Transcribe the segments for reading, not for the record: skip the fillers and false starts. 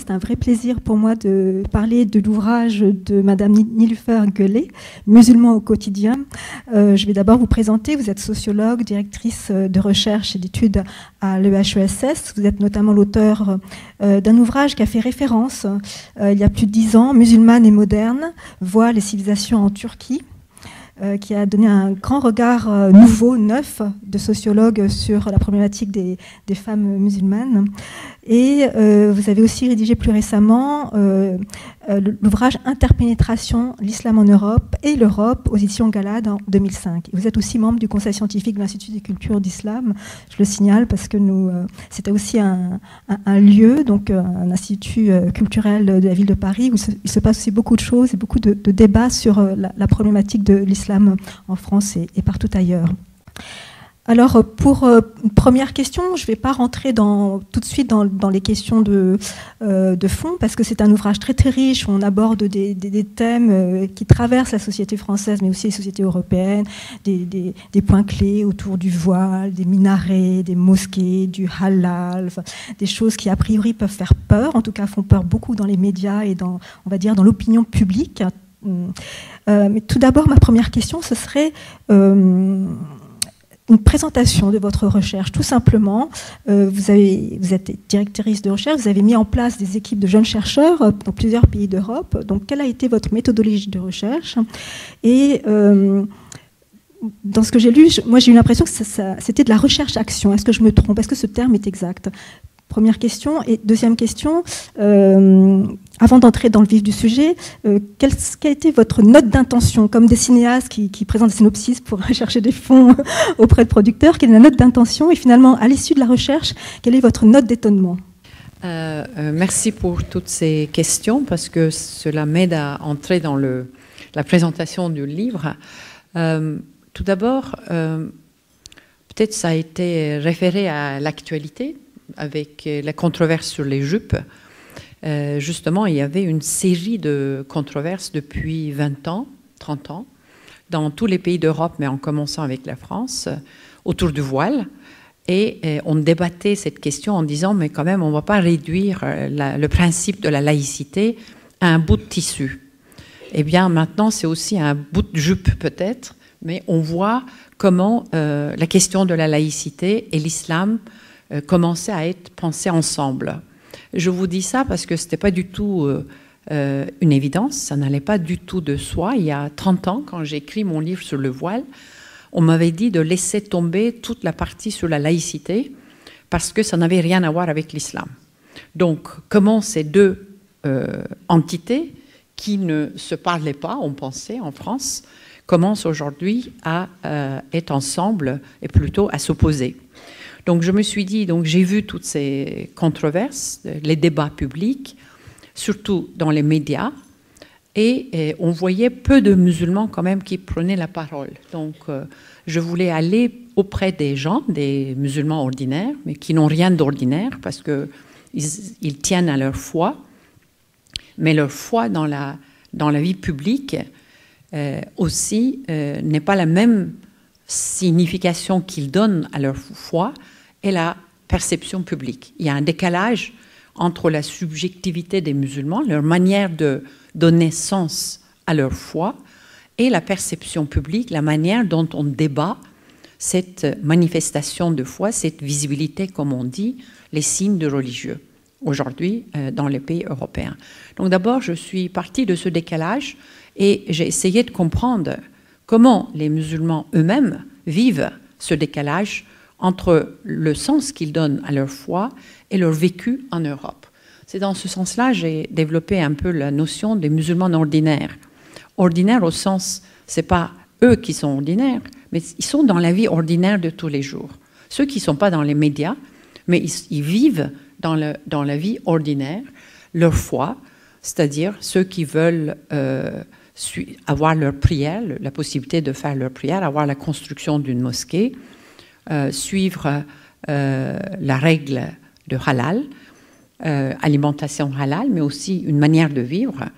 C'est un vrai plaisir pour moi de parler de l'ouvrage de Madame Niloufer Guelleh, Musulmans au quotidien. Je vais d'abord vous présenter. Vous êtes sociologue, directrice de recherche et d'études à l'EHESS. Vous êtes notamment l'auteur d'un ouvrage qui a fait référence il y a plus de 10 ans, Musulmanes et modernes, voile et civilisation en Turquie, qui a donné un grand regard nouveau, neuf, de sociologue sur la problématique des femmes musulmanes. Et vous avez aussi rédigé plus récemment l'ouvrage Interpénétration, l'islam en Europe et l'Europe aux éditions Galade en 2005. Vous êtes aussi membre du conseil scientifique de l'Institut des cultures d'islam, je le signale parce que c'était aussi un lieu, donc un institut culturel de la ville de Paris où il se passe aussi beaucoup de choses et beaucoup de débats sur la problématique de l'islam en France et partout ailleurs. Alors, pour une première question, je ne vais pas rentrer tout de suite dans les questions de fond, parce que c'est un ouvrage très très riche où on aborde des thèmes qui traversent la société française, mais aussi les sociétés européennes, des points clés autour du voile, des minarets, des mosquées, du halal, enfin, des choses qui a priori peuvent faire peur, en tout cas font peur beaucoup dans les médias et on va dire dans l'opinion publique. Mais tout d'abord, ma première question, ce serait une présentation de votre recherche, tout simplement. Vous êtes directrice de recherche, vous avez mis en place des équipes de jeunes chercheurs dans plusieurs pays d'Europe. Donc, quelle a été votre méthodologie de recherche? Et dans ce que j'ai lu, moi j'ai eu l'impression que c'était de la recherche-action. Est-ce que je me trompe? Est-ce que ce terme est exact? Première question. Et deuxième question, avant d'entrer dans le vif du sujet, quelle a été votre note d'intention, comme des cinéastes qui présentent des synopsis pour chercher des fonds auprès de producteurs? Quelle est la note d'intention? Et finalement, à l'issue de la recherche, quelle est votre note d'étonnement? Merci pour toutes ces questions, parce que cela m'aide à entrer dans la présentation du livre. Tout d'abord, peut-être ça a été référé à l'actualité, avec la controverse sur les jupes. Justement, il y avait une série de controverses depuis 20 ans, 30 ans, dans tous les pays d'Europe, mais en commençant avec la France, autour du voile. Et on débattait cette question en disant, mais quand même, on ne va pas réduire le principe de la laïcité à un bout de tissu. Eh bien, maintenant, c'est aussi un bout de jupe, peut-être, mais on voit comment la question de la laïcité et l'islam commençaient à être pensés ensemble. Je vous dis ça parce que ce n'était pas du tout une évidence, ça n'allait pas du tout de soi. Il y a 30 ans, quand j'ai écrit mon livre sur le voile, on m'avait dit de laisser tomber toute la partie sur la laïcité parce que ça n'avait rien à voir avec l'islam. Donc, comment ces deux entités qui ne se parlaient pas, on pensait, en France, commencent aujourd'hui à être ensemble et plutôt à s'opposer. Donc je me suis dit, donc j'ai vu toutes ces controverses, les débats publics, surtout dans les médias, et on voyait peu de musulmans quand même qui prenaient la parole. Donc je voulais aller auprès des gens, des musulmans ordinaires, mais qui n'ont rien d'ordinaire parce qu'ils tiennent à leur foi, mais leur foi dans la vie publique aussi n'est pas la même signification qu'ils donnent à leur foi et la perception publique. Il y a un décalage entre la subjectivité des musulmans, leur manière de donner sens à leur foi, et la perception publique, la manière dont on débat cette manifestation de foi, cette visibilité, comme on dit, les signes de religieux, aujourd'hui dans les pays européens. Donc d'abord, je suis partie de ce décalage et j'ai essayé de comprendre comment les musulmans eux-mêmes vivent ce décalage entre le sens qu'ils donnent à leur foi et leur vécu en Europe. C'est dans ce sens-là que j'ai développé un peu la notion des musulmans ordinaires. Ordinaires au sens, ce n'est pas eux qui sont ordinaires, mais ils sont dans la vie ordinaire de tous les jours. Ceux qui ne sont pas dans les médias, mais ils vivent dans la vie ordinaire leur foi, c'est-à-dire ceux qui veulent avoir leur prière, la possibilité de faire leur prière, avoir la construction d'une mosquée, suivre la règle de halal, alimentation halal, mais aussi une manière de vivre,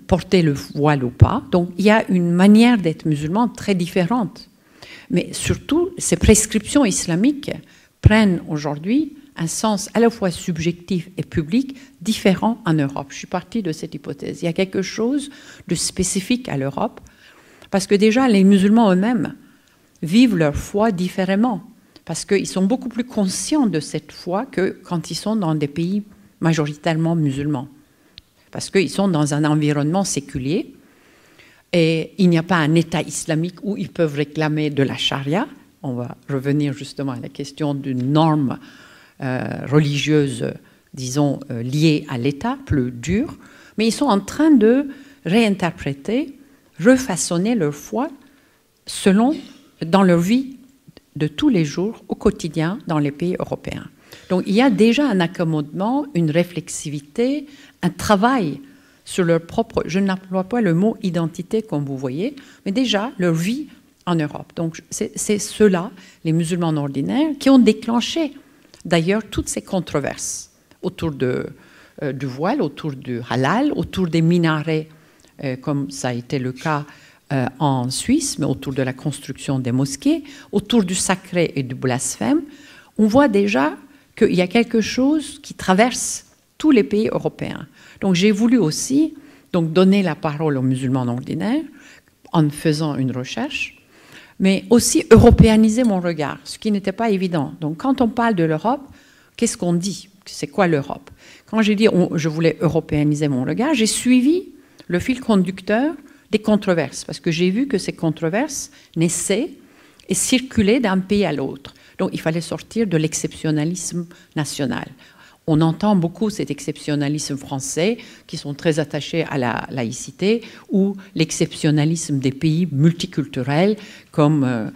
porter le voile ou pas. Donc il y a une manière d'être musulman très différente. Mais surtout, ces prescriptions islamiques prennent aujourd'hui un sens à la fois subjectif et public différent en Europe. Je suis partie de cette hypothèse. Il y a quelque chose de spécifique à l'Europe, parce que déjà, les musulmans eux-mêmes vivent leur foi différemment, parce qu'ils sont beaucoup plus conscients de cette foi que quand ils sont dans des pays majoritairement musulmans, parce qu'ils sont dans un environnement séculier, et il n'y a pas un État islamique où ils peuvent réclamer de la charia. On va revenir justement à la question d'une norme religieuse, disons, liée à l'État, plus dure. Mais ils sont en train de réinterpréter, refaçonner leur foi dans leur vie de tous les jours, au quotidien, dans les pays européens. Donc il y a déjà un accommodement, une réflexivité, un travail sur leur propre, je n'emploie pas le mot identité comme vous voyez, mais déjà leur vie en Europe. Donc c'est ceux-là, les musulmans ordinaires, qui ont déclenché d'ailleurs toutes ces controverses autour du voile, autour du halal, autour des minarets, comme ça a été le cas en Suisse, mais autour de la construction des mosquées, autour du sacré et du blasphème. On voit déjà qu'il y a quelque chose qui traverse tous les pays européens. Donc j'ai voulu aussi donner la parole aux musulmans ordinaires en faisant une recherche, mais aussi européaniser mon regard, ce qui n'était pas évident. Donc quand on parle de l'Europe, qu'est-ce qu'on dit? C'est quoi l'Europe? Quand j'ai dit je voulais européaniser mon regard, j'ai suivi le fil conducteur des controverses, parce que j'ai vu que ces controverses naissaient et circulaient d'un pays à l'autre. Donc il fallait sortir de l'exceptionnalisme national. On entend beaucoup cet exceptionnalisme français qui sont très attachés à la laïcité ou l'exceptionnalisme des pays multiculturels comme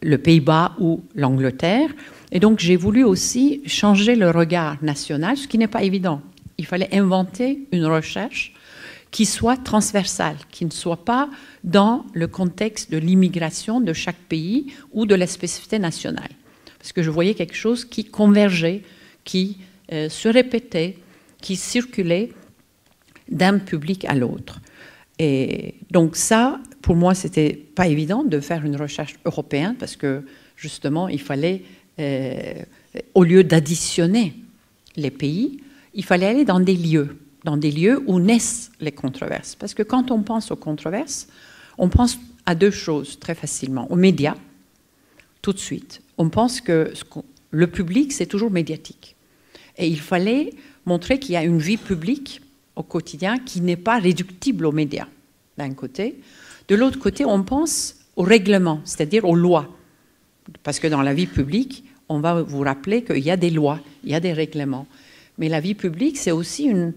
le Pays-Bas ou l'Angleterre. Et donc j'ai voulu aussi changer le regard national, ce qui n'est pas évident. Il fallait inventer une recherche qui soit transversale, qui ne soit pas dans le contexte de l'immigration de chaque pays ou de la spécificité nationale. Parce que je voyais quelque chose qui convergeait, qui se répétait, qui circulait d'un public à l'autre. Et donc ça, pour moi, c'était pas évident de faire une recherche européenne parce que justement, il fallait, au lieu d'additionner les pays, il fallait aller dans des lieux où naissent les controverses. Parce que quand on pense aux controverses, on pense à deux choses très facilement. Aux médias, tout de suite. On pense que le public, c'est toujours médiatique. Et il fallait montrer qu'il y a une vie publique au quotidien qui n'est pas réductible aux médias, d'un côté. De l'autre côté, on pense aux règlements, c'est-à-dire aux lois. Parce que dans la vie publique, on va vous rappeler qu'il y a des lois, il y a des règlements. Mais la vie publique, c'est aussi une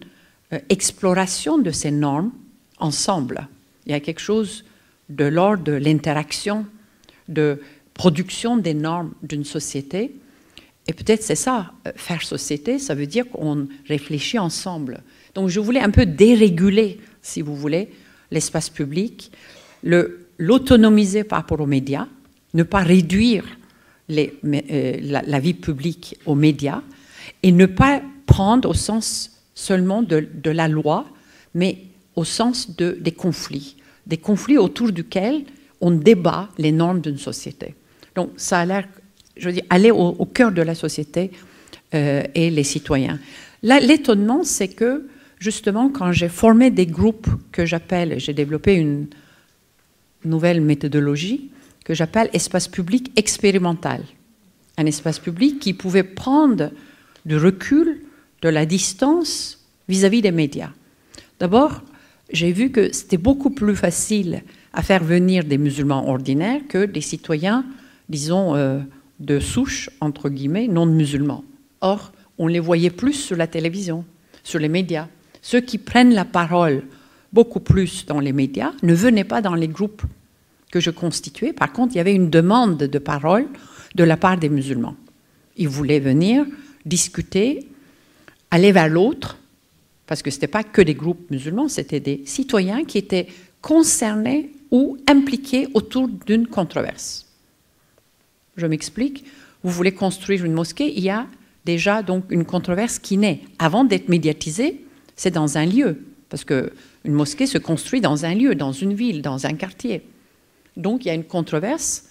exploration de ces normes ensemble. Il y a quelque chose de l'ordre de l'interaction, de production des normes d'une société. Et peut-être c'est ça, faire société, ça veut dire qu'on réfléchit ensemble. Donc je voulais un peu déréguler, si vous voulez, l'espace public, l'autonomiser par rapport aux médias, ne pas réduire la vie publique aux médias et ne pas prendre au sens seulement de la loi, mais au sens des conflits autour duquel on débat les normes d'une société. Donc ça a l'air, je veux dire, aller au cœur de la société et les citoyens. Là, l'étonnement, c'est que, justement, quand j'ai formé des groupes que j'ai développé une nouvelle méthodologie que j'appelle espace public expérimental. Un espace public qui pouvait prendre du recul, de la distance vis-à-vis des médias. D'abord, j'ai vu que c'était beaucoup plus facile à faire venir des musulmans ordinaires que des citoyens, disons, de souche, entre guillemets, non musulmans. Or, on les voyait plus sur la télévision, sur les médias. Ceux qui prennent la parole beaucoup plus dans les médias ne venaient pas dans les groupes que je constituais. Par contre, il y avait une demande de parole de la part des musulmans. Ils voulaient venir discuter, aller vers l'autre, parce que ce n'était pas que des groupes musulmans, c'était des citoyens qui étaient concernés ou impliqués autour d'une controverse. Je m'explique. Vous voulez construire une mosquée, il y a déjà donc une controverse qui naît. Avant d'être médiatisée, c'est dans un lieu, parce qu'une mosquée se construit dans un lieu, dans une ville, dans un quartier. Donc il y a une controverse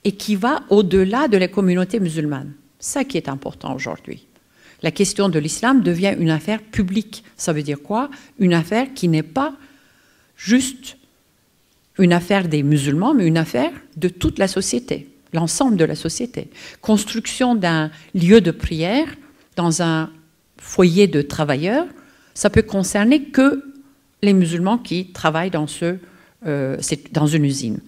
et qui va au-delà de la communauté musulmane. Ça qui est important aujourd'hui. La question de l'islam devient une affaire publique. Ça veut dire quoi? Une affaire qui n'est pas juste une affaire des musulmans, mais une affaire de toute la société, l'ensemble de la société. Construction d'un lieu de prière dans un foyer de travailleurs, ça peut concerner que les musulmans qui travaillent dans une usine.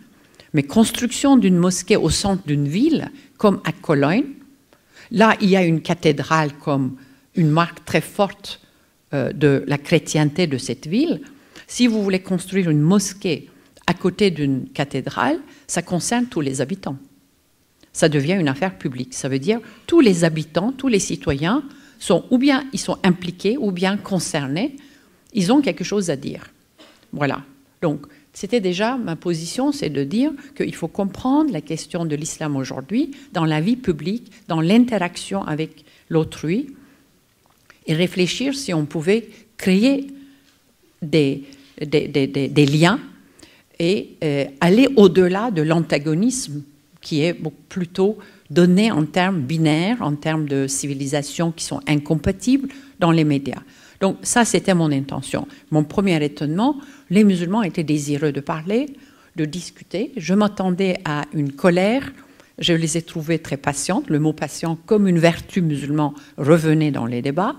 Mais construction d'une mosquée au centre d'une ville, comme à Cologne, là, il y a une cathédrale comme une marque très forte de la chrétienté de cette ville. Si vous voulez construire une mosquée à côté d'une cathédrale, ça concerne tous les habitants. Ça devient une affaire publique. Ça veut dire tous les habitants, tous les citoyens sont ou bien ils sont impliqués ou bien concernés. Ils ont quelque chose à dire. Voilà. Donc, c'était déjà ma position, c'est de dire qu'il faut comprendre la question de l'islam aujourd'hui dans la vie publique, dans l'interaction avec l'autrui, et réfléchir si on pouvait créer des liens et aller au-delà de l'antagonisme qui est plutôt donné en termes binaires, en termes de civilisations qui sont incompatibles dans les médias. Donc ça, c'était mon intention. Mon premier étonnement, les musulmans étaient désireux de parler, de discuter. Je m'attendais à une colère. Je les ai trouvés très patientes. Le mot patient, comme une vertu musulmane, revenait dans les débats.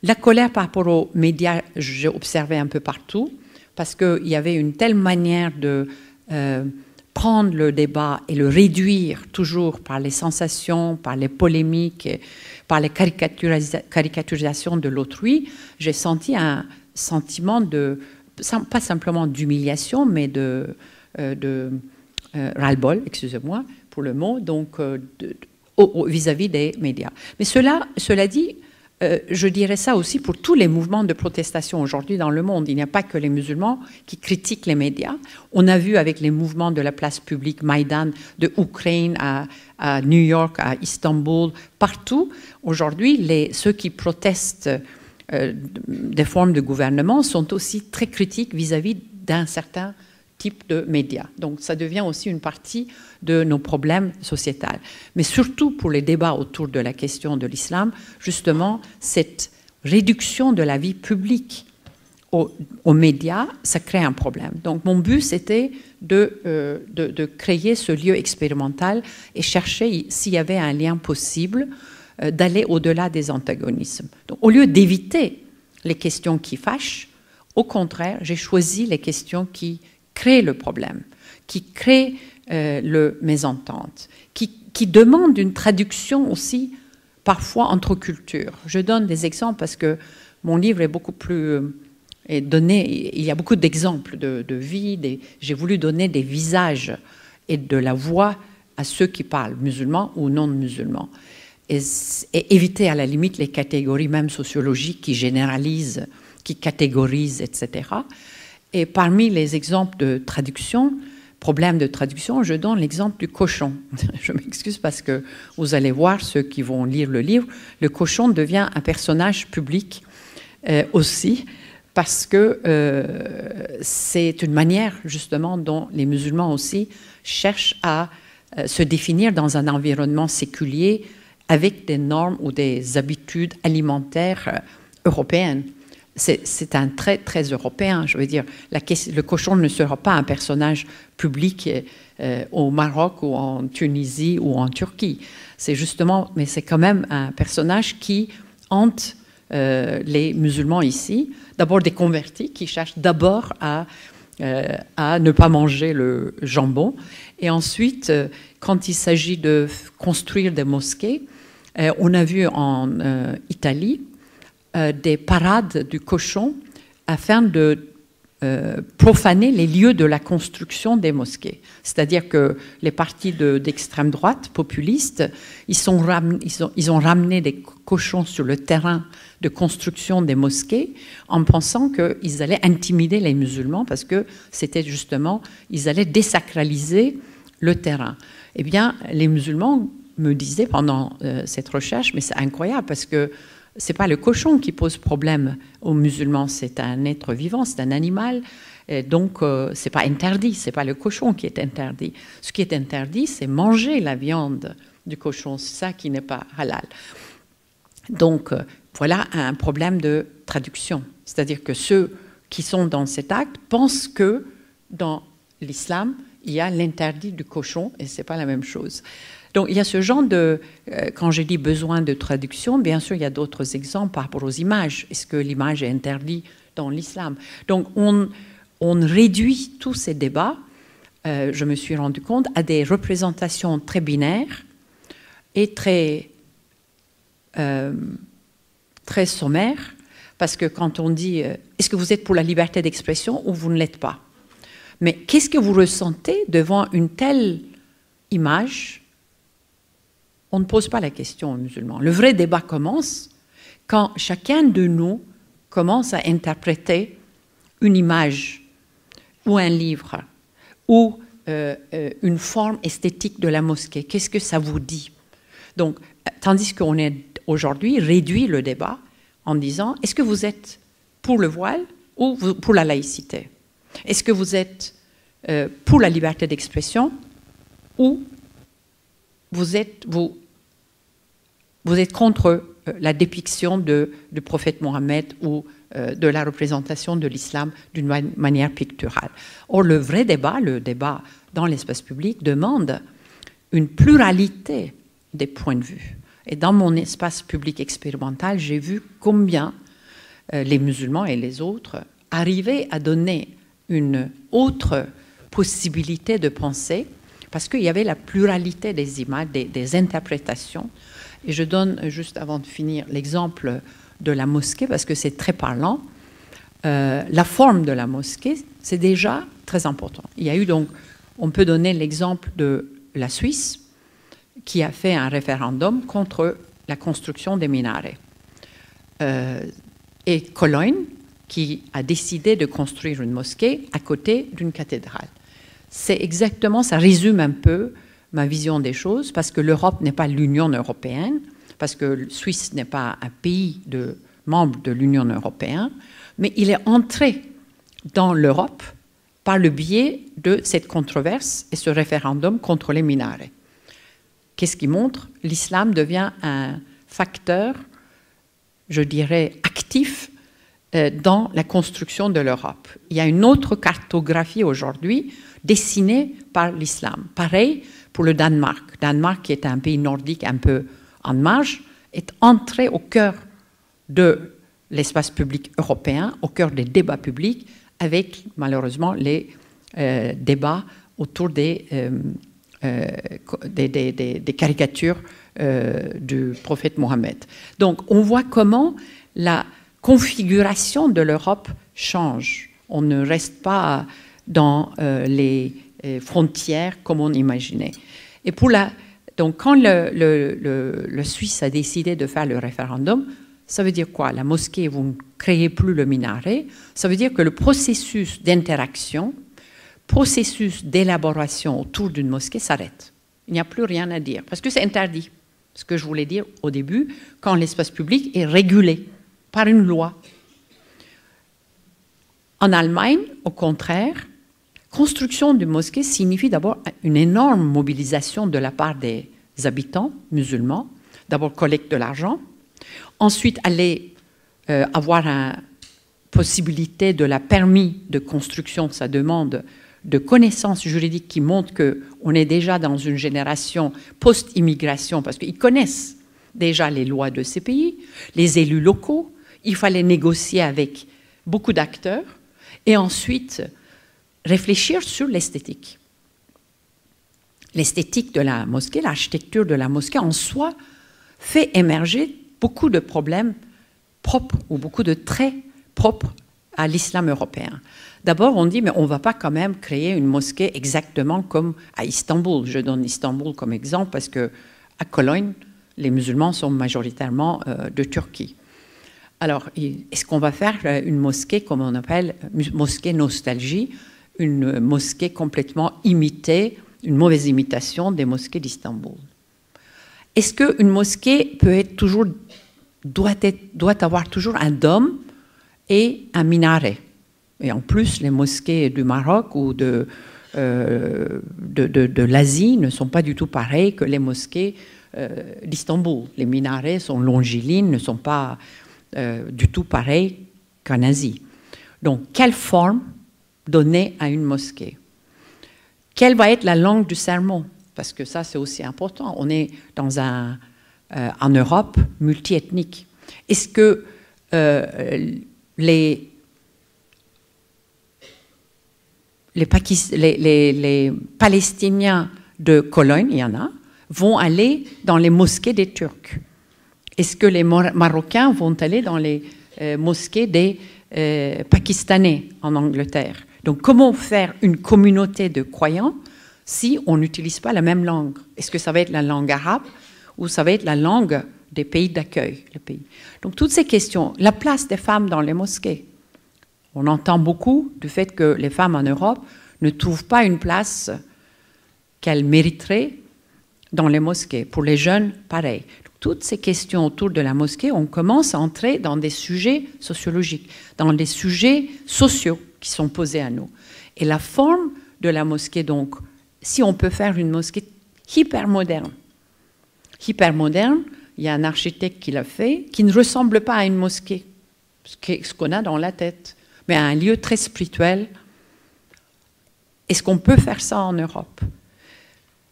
La colère par rapport aux médias, j'ai observé un peu partout, parce qu'il y avait une telle manière de prendre le débat et le réduire toujours par les sensations, par les polémiques, par les caricaturisations de l'autrui. J'ai senti un sentiment de, pas simplement d'humiliation, mais de ras-le-bol, excusez-moi pour le mot, donc vis-à-vis des médias. Mais cela dit, je dirais ça aussi pour tous les mouvements de protestation aujourd'hui dans le monde. Il n'y a pas que les musulmans qui critiquent les médias. On a vu avec les mouvements de la place publique Maïdan, de Ukraine à New York, à Istanbul, partout. Aujourd'hui, ceux qui protestent des formes de gouvernement sont aussi très critiques vis-à-vis d'un certain type de médias. Donc ça devient aussi une partie de nos problèmes sociétals. Mais surtout pour les débats autour de la question de l'islam, justement, cette réduction de la vie publique aux médias, ça crée un problème. Donc mon but, c'était de créer ce lieu expérimental et chercher s'il y avait un lien possible d'aller au-delà des antagonismes. Donc, au lieu d'éviter les questions qui fâchent, au contraire, j'ai choisi les questions qui créent le problème, qui créent le mésentente, qui demandent une traduction aussi parfois entre cultures. Je donne des exemples parce que mon livre est beaucoup plus donné, il y a beaucoup d'exemples de vie, j'ai voulu donner des visages et de la voix à ceux qui parlent, musulmans ou non musulmans, et éviter à la limite les catégories même sociologiques qui généralisent, qui catégorisent, etc. Et parmi les exemples de traduction, problème de traduction, je donne l'exemple du cochon. Je m'excuse parce que vous allez voir, ceux qui vont lire le livre, le cochon devient un personnage public aussi, parce que c'est une manière justement dont les musulmans aussi cherchent à se définir dans un environnement séculier avec des normes ou des habitudes alimentaires européennes. C'est un trait très européen. Je veux dire, le cochon ne sera pas un personnage public au Maroc ou en Tunisie ou en Turquie. C'est justement, mais c'est quand même un personnage qui hante les musulmans ici. D'abord des convertis qui cherchent d'abord à ne pas manger le jambon. Et ensuite, quand il s'agit de construire des mosquées, on a vu en Italie des parades du cochon afin de profaner les lieux de la construction des mosquées. C'est-à-dire que les partis d'extrême droite populistes, ils ont ramené des cochons sur le terrain de construction des mosquées en pensant qu'ils allaient intimider les musulmans parce que c'était justement, ils allaient désacraliser le terrain. Eh bien, les musulmans me disaient pendant cette recherche, mais c'est incroyable parce que ce n'est pas le cochon qui pose problème aux musulmans, c'est un être vivant, c'est un animal, et donc ce n'est pas interdit, ce n'est pas le cochon qui est interdit. Ce qui est interdit, c'est manger la viande du cochon, c'est ça qui n'est pas halal. Donc, voilà un problème de traduction. C'est-à-dire que ceux qui sont dans cet acte pensent que dans l'islam, il y a l'interdit du cochon, et ce n'est pas la même chose. Donc, il y a ce genre de... quand je dis besoin de traduction, bien sûr, il y a d'autres exemples par rapport aux images. Est-ce que l'image est interdite dans l'islam? Donc, on réduit tous ces débats, je me suis rendu compte, à des représentations très binaires et très sommaires, parce que quand on dit « est-ce que vous êtes pour la liberté d'expression ou vous ne l'êtes pas ?» Mais qu'est-ce que vous ressentez devant une telle image? On ne pose pas la question aux musulmans. Le vrai débat commence quand chacun de nous commence à interpréter une image ou un livre ou une forme esthétique de la mosquée. Qu'est-ce que ça vous dit? Donc, tandis qu'on est aujourd'hui réduit le débat en disant, est-ce que vous êtes pour le voile ou pour la laïcité? Est-ce que vous êtes pour la liberté d'expression ou vous êtes contre la dépiction du prophète Mohammed ou de la représentation de l'islam d'une manière picturale? Or, le vrai débat, le débat dans l'espace public, demande une pluralité des points de vue. Et dans mon espace public expérimental, j'ai vu combien les musulmans et les autres arrivaient à donner une autre possibilité de penser, parce qu'il y avait la pluralité des images, des interprétations. Et je donne, juste avant de finir, l'exemple de la mosquée, parce que c'est très parlant. La forme de la mosquée, c'est déjà très important. Il y a eu donc, on peut donner l'exemple de la Suisse, qui a fait un référendum contre la construction des minarets. Et Cologne, qui a décidé de construire une mosquée à côté d'une cathédrale. C'est exactement, ça résume un peu ma vision des choses, parce que l'Europe n'est pas l'Union européenne, parce que la Suisse n'est pas un pays membre de l'Union européenne, mais il est entré dans l'Europe par le biais de cette controverse et ce référendum contre les minarets. Qu'est-ce qui montre? L'islam devient un facteur, je dirais, actif dans la construction de l'Europe. Il y a une autre cartographie aujourd'hui dessinée par l'islam. Pareil pour le Danemark. Danemark, qui est un pays nordique un peu en marge, est entré au cœur de l'espace public européen, au cœur des débats publics, avec malheureusement les débats autour des caricatures du prophète Mohammed. Donc on voit comment la configuration de l'Europe change. On ne reste pas dans les frontières comme on imaginait. Et donc quand le Suisse a décidé de faire le référendum, ça veut dire quoi? La mosquée, vous ne créez plus le minaret. Ça veut dire que le processus d'interaction, processus d'élaboration autour d'une mosquée s'arrête. Il n'y a plus rien à dire, parce que c'est interdit. Ce que je voulais dire au début, quand l'espace public est régulé par une loi. En Allemagne, au contraire, construction d'une mosquée signifie d'abord une énorme mobilisation de la part des habitants musulmans. D'abord, collecte de l'argent. Ensuite, aller avoir une possibilité de la permis de construction, ça demande de connaissances juridiques qui montrent qu'on est déjà dans une génération post-immigration, parce qu'ils connaissent déjà les lois de ces pays, les élus locaux. Il fallait négocier avec beaucoup d'acteurs et ensuite réfléchir sur l'esthétique. L'esthétique de la mosquée, l'architecture de la mosquée en soi fait émerger beaucoup de problèmes propres ou beaucoup de traits propres à l'islam européen. D'abord, on dit, mais on ne va pas quand même créer une mosquée exactement comme à Istanbul. Je donne Istanbul comme exemple parce qu'à Cologne, les musulmans sont majoritairement de Turquie. Alors, est-ce qu'on va faire une mosquée, comme on appelle, mosquée nostalgie, une mosquée complètement imitée, une mauvaise imitation des mosquées d'Istanbul? Est-ce qu'une mosquée doit avoir toujours un dôme et un minaret? Et en plus, les mosquées du Maroc ou de l'Asie ne sont pas du tout pareilles que les mosquées d'Istanbul. Les minarets sont longilignes, ne sont pas du tout pareils qu'en Asie. Donc, quelle forme donner à une mosquée? Quelle va être la langue du sermon? Parce que ça, c'est aussi important. On est dans en Europe multiethnique. Est-ce que les Palestiniens de Cologne, il y en a, vont aller dans les mosquées des Turcs? Est-ce que les Marocains vont aller dans les mosquées des Pakistanais en Angleterre? Donc, comment faire une communauté de croyants si on n'utilise pas la même langue? Est-ce que ça va être la langue arabe ou ça va être la langue des pays d'accueil, le pays? Donc, toutes ces questions, la place des femmes dans les mosquées. On entend beaucoup du fait que les femmes en Europe ne trouvent pas une place qu'elles mériteraient dans les mosquées. Pour les jeunes, pareil. Toutes ces questions autour de la mosquée, on commence à entrer dans des sujets sociologiques, dans des sujets sociaux qui sont posés à nous. Et la forme de la mosquée, donc, si on peut faire une mosquée hyper moderne, il y a un architecte qui l'a fait, qui ne ressemble pas à une mosquée, ce qu'on a dans la tête, mais à un lieu très spirituel. Est-ce qu'on peut faire ça en Europe?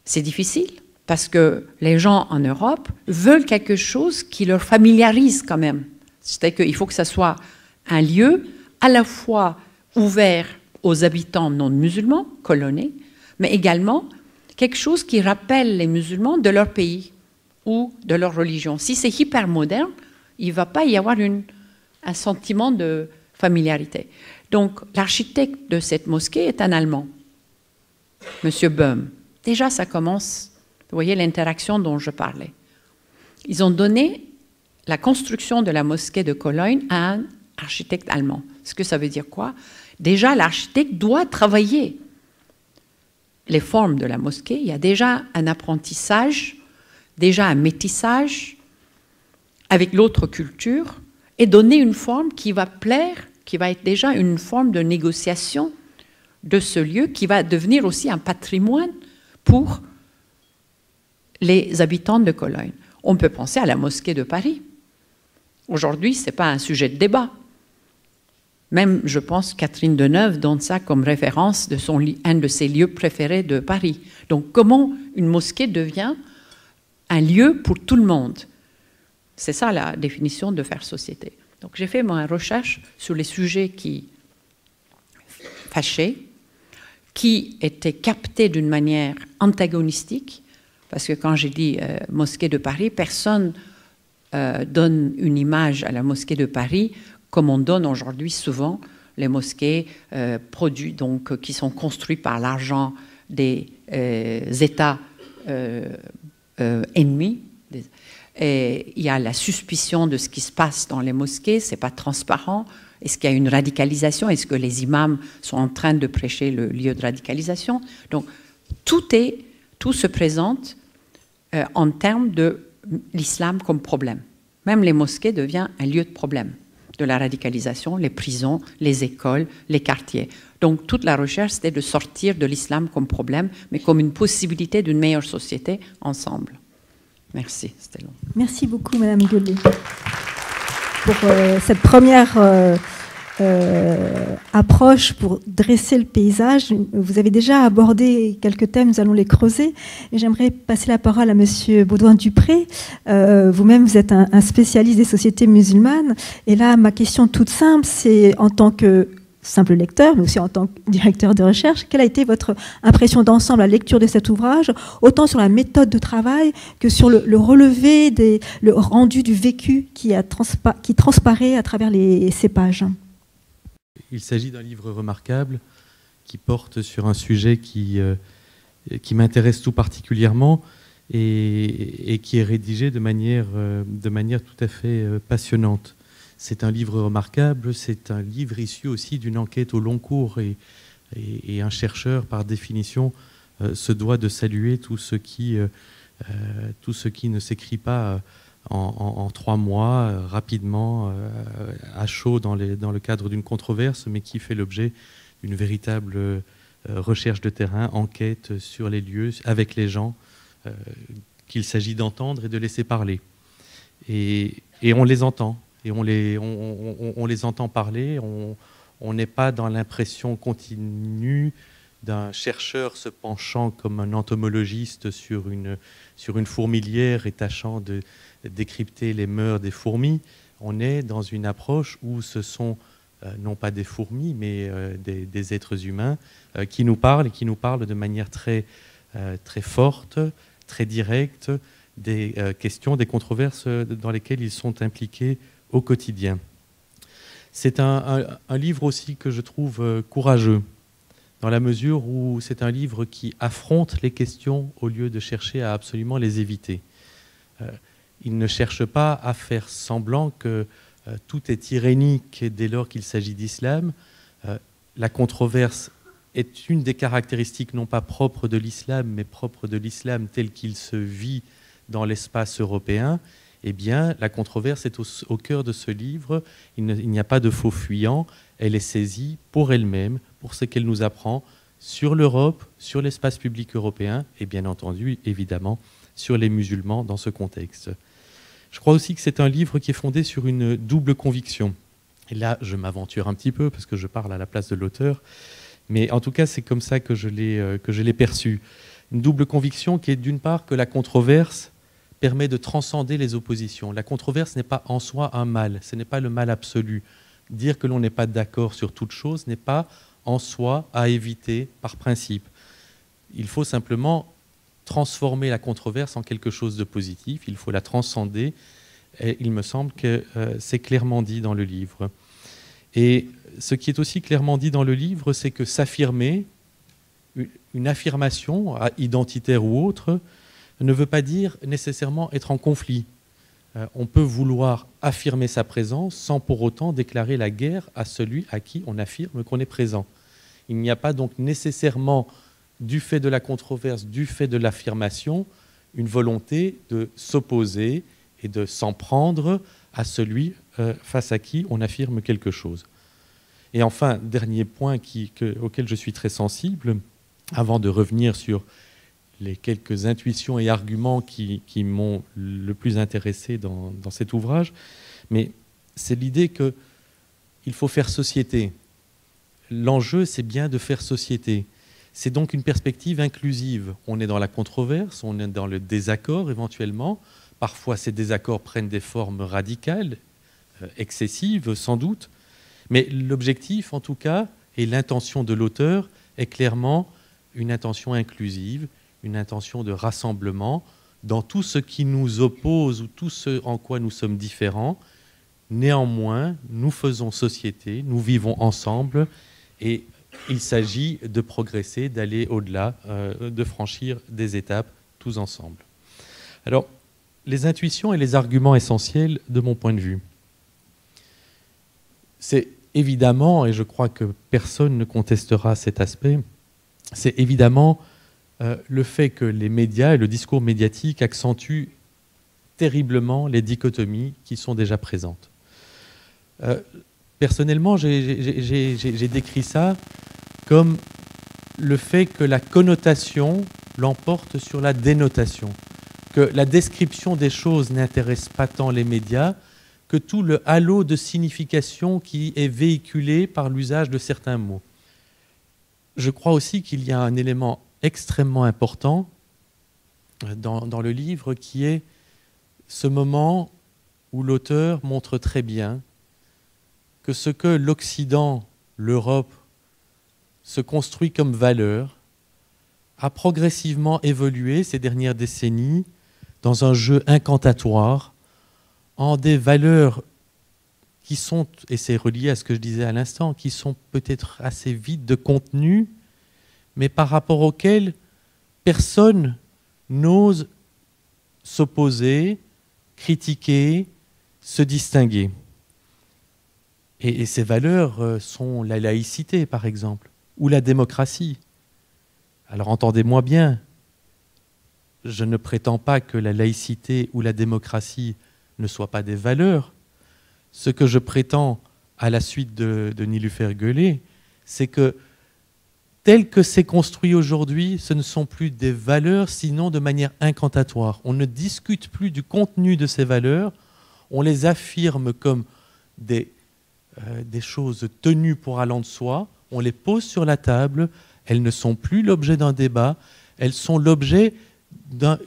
C'est difficile, parce que les gens en Europe veulent quelque chose qui leur familiarise quand même. C'est-à-dire qu'il faut que ça soit un lieu à la fois ouvert aux habitants non musulmans, colonnés, mais également quelque chose qui rappelle les musulmans de leur pays ou de leur religion. Si c'est hyper moderne, il ne va pas y avoir un sentiment de familiarité. Donc, l'architecte de cette mosquée est un Allemand, M. Böhm. Déjà, ça commence, vous voyez l'interaction dont je parlais. Ils ont donné la construction de la mosquée de Cologne à un architecte allemand. Ce que ça veut dire quoi? Déjà, l'architecte doit travailler les formes de la mosquée. Il y a déjà un apprentissage, déjà un métissage avec l'autre culture, et donner une forme qui va plaire, qui va être déjà une forme de négociation de ce lieu, qui va devenir aussi un patrimoine pour les habitants de Cologne. On peut penser à la mosquée de Paris. Aujourd'hui, ce n'est pas un sujet de débat. Même, je pense, Catherine Deneuve donne ça comme référence de un de ses lieux préférés de Paris. Donc, comment une mosquée devient un lieu pour tout le monde? C'est ça la définition de faire société. Donc, j'ai fait ma recherche sur les sujets qui fâchaient, qui étaient captés d'une manière antagonistique, parce que quand j'ai dit mosquée de Paris, personne donne une image à la mosquée de Paris comme on donne aujourd'hui souvent les mosquées donc, qui sont construites par l'argent des États ennemis. Et il y a la suspicion de ce qui se passe dans les mosquées, ce n'est pas transparent. Est-ce qu'il y a une radicalisation? Est-ce que les imams sont en train de prêcher le lieu de radicalisation? Donc, tout se présente en termes de l'islam comme problème. Même les mosquées deviennent un lieu de problème de la radicalisation, les prisons, les écoles, les quartiers. Donc, toute la recherche, c'était de sortir de l'islam comme problème, mais comme une possibilité d'une meilleure société ensemble. Merci, c'était long. Merci beaucoup, Madame Gueulet, pour cette première approche pour dresser le paysage. Vous avez déjà abordé quelques thèmes, nous allons les creuser. Et j'aimerais passer la parole à Monsieur Baudouin-Dupré. Vous-même, vous êtes un spécialiste des sociétés musulmanes. Et là, ma question toute simple, c'est en tant que simple lecteur, mais aussi en tant que directeur de recherche, quelle a été votre impression d'ensemble à la lecture de cet ouvrage, autant sur la méthode de travail que sur le relevé, le rendu du vécu qui transparaît à travers ces pages? Il s'agit d'un livre remarquable qui porte sur un sujet qui m'intéresse tout particulièrement et qui est rédigé de manière tout à fait passionnante. C'est un livre remarquable, c'est un livre issu aussi d'une enquête au long cours et un chercheur, par définition, se doit de saluer tout ce qui ne s'écrit pas en 3 mois, rapidement, à chaud dans le cadre d'une controverse, mais qui fait l'objet d'une véritable recherche de terrain, enquête sur les lieux, avec les gens, qu'il s'agit d'entendre et de laisser parler. Et on les entend, et on les entend parler. On n'est pas dans l'impression continue d'un chercheur se penchant comme un entomologiste sur une fourmilière et tâchant de décrypter les mœurs des fourmis. On est dans une approche où ce sont non pas des fourmis, mais des êtres humains qui nous parlent, et qui nous parlent de manière très forte, très directe, des questions, des controverses dans lesquelles ils sont impliqués au quotidien. C'est un livre aussi que je trouve courageux, dans la mesure où c'est un livre qui affronte les questions au lieu de chercher à absolument les éviter. Il ne cherche pas à faire semblant que tout est tyrannique dès lors qu'il s'agit d'islam. La controverse est une des caractéristiques non pas propres de l'islam, mais propres de l'islam tel qu'il se vit dans l'espace européen. Eh bien, la controverse est au cœur de ce livre. Il n'y a pas de faux fuyant. Elle est saisie pour elle-même, pour ce qu'elle nous apprend sur l'Europe, sur l'espace public européen et bien entendu, évidemment, sur les musulmans dans ce contexte. Je crois aussi que c'est un livre qui est fondé sur une double conviction. Et là, je m'aventure un petit peu parce que je parle à la place de l'auteur, mais en tout cas, c'est comme ça que je l'ai perçu. Une double conviction qui est d'une part que la controverse permet de transcender les oppositions. La controverse n'est pas en soi un mal, ce n'est pas le mal absolu. Dire que l'on n'est pas d'accord sur toute chose n'est pas en soi à éviter par principe. Il faut simplement transformer la controverse en quelque chose de positif, il faut la transcender, et il me semble que c'est clairement dit dans le livre. Et ce qui est aussi clairement dit dans le livre, c'est que s'affirmer, une affirmation, identitaire ou autre, ne veut pas dire nécessairement être en conflit. On peut vouloir affirmer sa présence sans pour autant déclarer la guerre à celui à qui on affirme qu'on est présent. Il n'y a pas donc nécessairement, du fait de la controverse, du fait de l'affirmation, une volonté de s'opposer et de s'en prendre à celui face à qui on affirme quelque chose. Et enfin, dernier point auquel je suis très sensible, avant de revenir sur les quelques intuitions et arguments qui m'ont le plus intéressé dans cet ouvrage, mais c'est l'idée qu'il faut faire société. L'enjeu, c'est bien de faire société. C'est donc une perspective inclusive. On est dans la controverse, on est dans le désaccord éventuellement. Parfois, ces désaccords prennent des formes radicales, excessives sans doute, mais l'objectif, en tout cas, et l'intention de l'auteur est clairement une intention inclusive, une intention de rassemblement dans tout ce qui nous oppose ou tout ce en quoi nous sommes différents. Néanmoins, nous faisons société, nous vivons ensemble et il s'agit de progresser, d'aller au-delà, de franchir des étapes tous ensemble. Alors, les intuitions et les arguments essentiels de mon point de vue. C'est évidemment, et je crois que personne ne contestera cet aspect, c'est évidemment le fait que les médias et le discours médiatique accentuent terriblement les dichotomies qui sont déjà présentes. Personnellement, j'ai décrit ça comme le fait que la connotation l'emporte sur la dénotation, que la description des choses n'intéresse pas tant les médias que tout le halo de signification qui est véhiculé par l'usage de certains mots. Je crois aussi qu'il y a un élément extrêmement important dans le livre qui est ce moment où l'auteur montre très bien que ce que l'Occident, l'Europe, se construit comme valeur a progressivement évolué ces dernières décennies dans un jeu incantatoire en des valeurs qui sont, et c'est relié à ce que je disais à l'instant, qui sont peut-être assez vides de contenu, mais par rapport auxquelles personne n'ose s'opposer, critiquer, se distinguer. Et ces valeurs sont la laïcité, par exemple, ou la démocratie. Alors entendez-moi bien, je ne prétends pas que la laïcité ou la démocratie ne soient pas des valeurs. Ce que je prétends, à la suite de Nilüfer Göle, c'est que tel que c'est construit aujourd'hui, ce ne sont plus des valeurs, sinon de manière incantatoire. On ne discute plus du contenu de ces valeurs, on les affirme comme des choses tenues pour allant de soi, on les pose sur la table, elles ne sont plus l'objet d'un débat, elles sont l'objet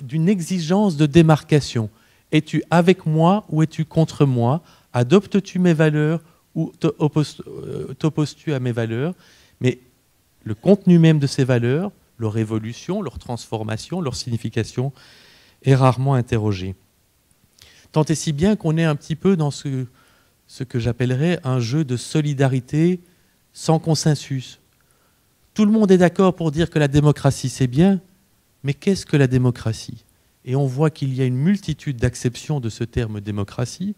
d'une exigence de démarcation. Es-tu avec moi ou es-tu contre moi? Adoptes-tu mes valeurs ou t'opposes-tu à mes valeurs? Mais le contenu même de ces valeurs, leur évolution, leur transformation, leur signification est rarement interrogé. Tant et si bien qu'on est un petit peu dans ce que j'appellerais un jeu de solidarité sans consensus. Tout le monde est d'accord pour dire que la démocratie c'est bien, mais qu'est-ce que la démocratie? Et on voit qu'il y a une multitude d'acceptions de ce terme démocratie,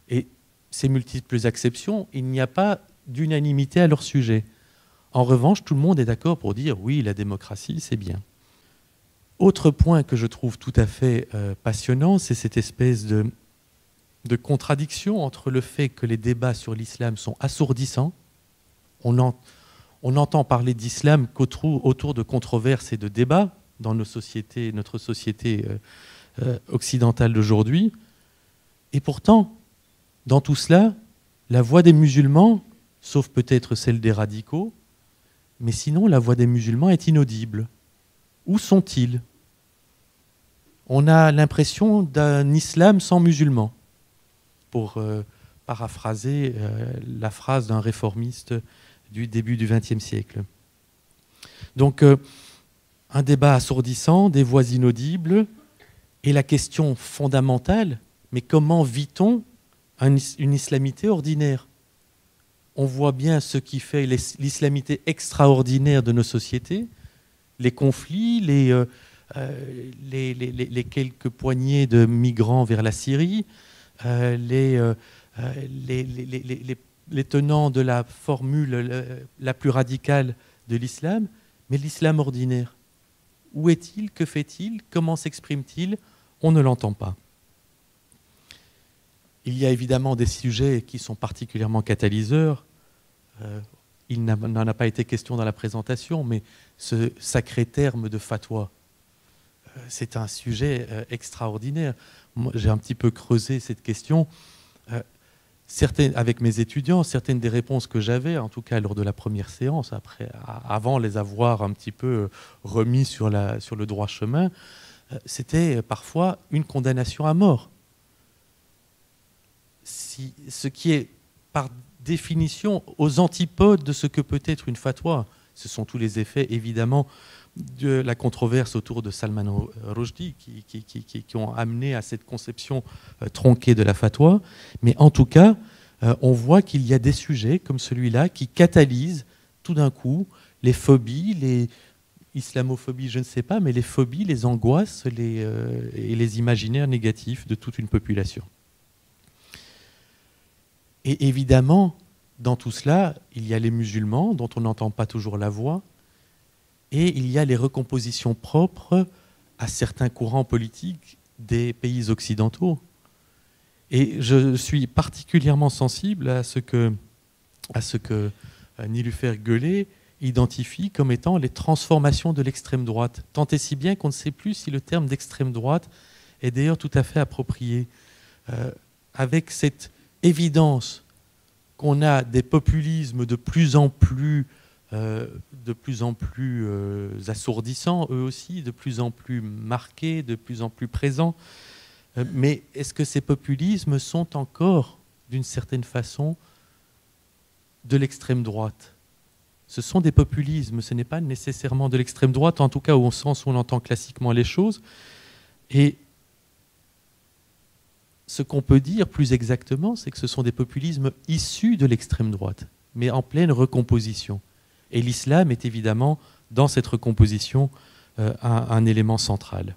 et ces multiples acceptions, il n'y a pas d'unanimité à leur sujet. En revanche, tout le monde est d'accord pour dire oui, la démocratie, c'est bien. Autre point que je trouve tout à fait passionnant, c'est cette espèce de contradiction entre le fait que les débats sur l'islam sont assourdissants. On entend parler d'islam qu'autour de controverses et de débats dans notre société occidentale d'aujourd'hui. Et pourtant, dans tout cela, la voix des musulmans, sauf peut-être celle des radicaux, mais sinon la voix des musulmans est inaudible. Où sont-ils? On a l'impression d'un islam sans musulmans, pour paraphraser la phrase d'un réformiste du début du XXe siècle. Donc, un débat assourdissant, des voix inaudibles, et la question fondamentale, mais comment vit-on une islamité ordinaire? On voit bien ce qui fait l'islamité extraordinaire de nos sociétés, les conflits, les quelques poignées de migrants vers la Syrie, les tenants de la formule la plus radicale de l'islam, mais l'islam ordinaire. Où est-il? Que fait-il? Comment s'exprime-t-il? On ne l'entend pas. Il y a évidemment des sujets qui sont particulièrement catalyseurs. Il n'en a pas été question dans la présentation, mais ce sacré terme de fatwa, c'est un sujet extraordinaire. Moi, j'ai un petit peu creusé cette question. Avec mes étudiants, certaines des réponses que j'avais, en tout cas lors de la première séance, avant les avoir un petit peu remis sur le droit chemin, c'était parfois une condamnation à mort. Ce qui est par définition aux antipodes de ce que peut être une fatwa. Ce sont tous les effets, évidemment, de la controverse autour de Salman Rushdie qui ont amené à cette conception tronquée de la fatwa. Mais en tout cas, on voit qu'il y a des sujets comme celui-là qui catalysent tout d'un coup les phobies, les islamophobies, je ne sais pas, mais les phobies, les angoisses et les imaginaires négatifs de toute une population. Et évidemment, dans tout cela, il y a les musulmans dont on n'entend pas toujours la voix, et il y a les recompositions propres à certains courants politiques des pays occidentaux. Et je suis particulièrement sensible à ce que Nilufer Göle identifie comme étant les transformations de l'extrême droite, tant et si bien qu'on ne sait plus si le terme d'extrême droite est d'ailleurs tout à fait approprié. Avec cette évidence qu'on a des populismes de plus en plus assourdissants, eux aussi, de plus en plus marqués, de plus en plus présents. Mais est-ce que ces populismes sont encore, d'une certaine façon, de l'extrême droite? Ce sont des populismes, ce n'est pas nécessairement de l'extrême droite, en tout cas au sens où on entend classiquement les choses. Et ce qu'on peut dire plus exactement, c'est que ce sont des populismes issus de l'extrême droite, mais en pleine recomposition. Et l'islam est évidemment, dans cette recomposition, un élément central.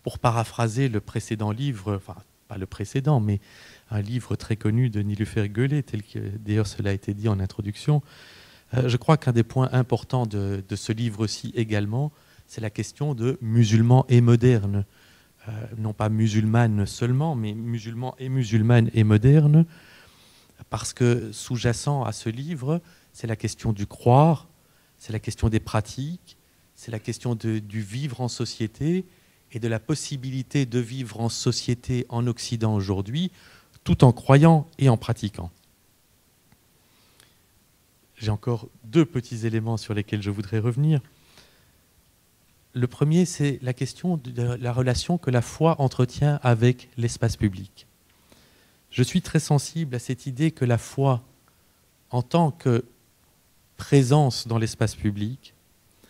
Pour paraphraser le précédent livre, enfin, pas le précédent, mais un livre très connu de Nilufer Göle, tel que d'ailleurs cela a été dit en introduction, je crois qu'un des points importants de ce livre-ci également, c'est la question de musulmans et modernes. Non pas musulmanes seulement, mais musulmans et musulmanes et modernes, parce que sous-jacent à ce livre, c'est la question du croire, c'est la question des pratiques, c'est la question du vivre en société et de la possibilité de vivre en société en Occident aujourd'hui, tout en croyant et en pratiquant. J'ai encore 2 petits éléments sur lesquels je voudrais revenir. Le premier, c'est la question de la relation que la foi entretient avec l'espace public. Je suis très sensible à cette idée que la foi, en tant que présence dans l'espace public,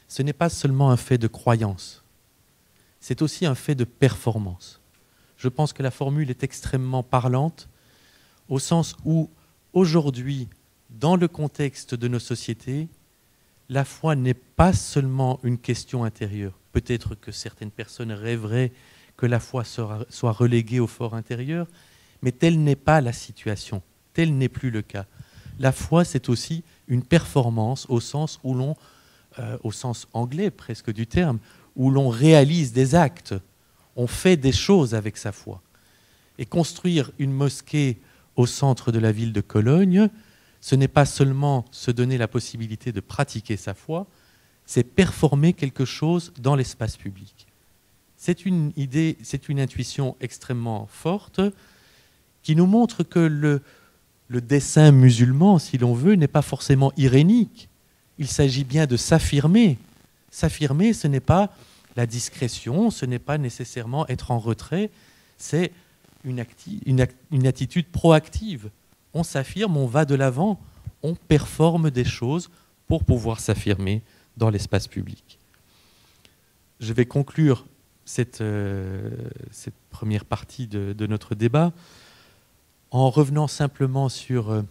ce n'est pas seulement un fait de croyance, c'est aussi un fait de performance. Je pense que la formule est extrêmement parlante, au sens où, aujourd'hui, dans le contexte de nos sociétés, la foi n'est pas seulement une question intérieure. Peut-être que certaines personnes rêveraient que la foi soit reléguée au fort intérieur, mais telle n'est pas la situation, tel n'est plus le cas. La foi, c'est aussi une performance au sens où l'on, au sens anglais presque du terme, où l'on réalise des actes, on fait des choses avec sa foi. Et construire une mosquée au centre de la ville de Cologne, ce n'est pas seulement se donner la possibilité de pratiquer sa foi, c'est performer quelque chose dans l'espace public. C'est une idée, c'est une intuition extrêmement forte qui nous montre que le dessein musulman, si l'on veut, n'est pas forcément irénique. Il s'agit bien de s'affirmer. S'affirmer, ce n'est pas la discrétion, ce n'est pas nécessairement être en retrait, c'est une attitude proactive. On s'affirme, on va de l'avant, on performe des choses pour pouvoir s'affirmer dans l'espace public. Je vais conclure cette première partie de notre débat en revenant simplement sur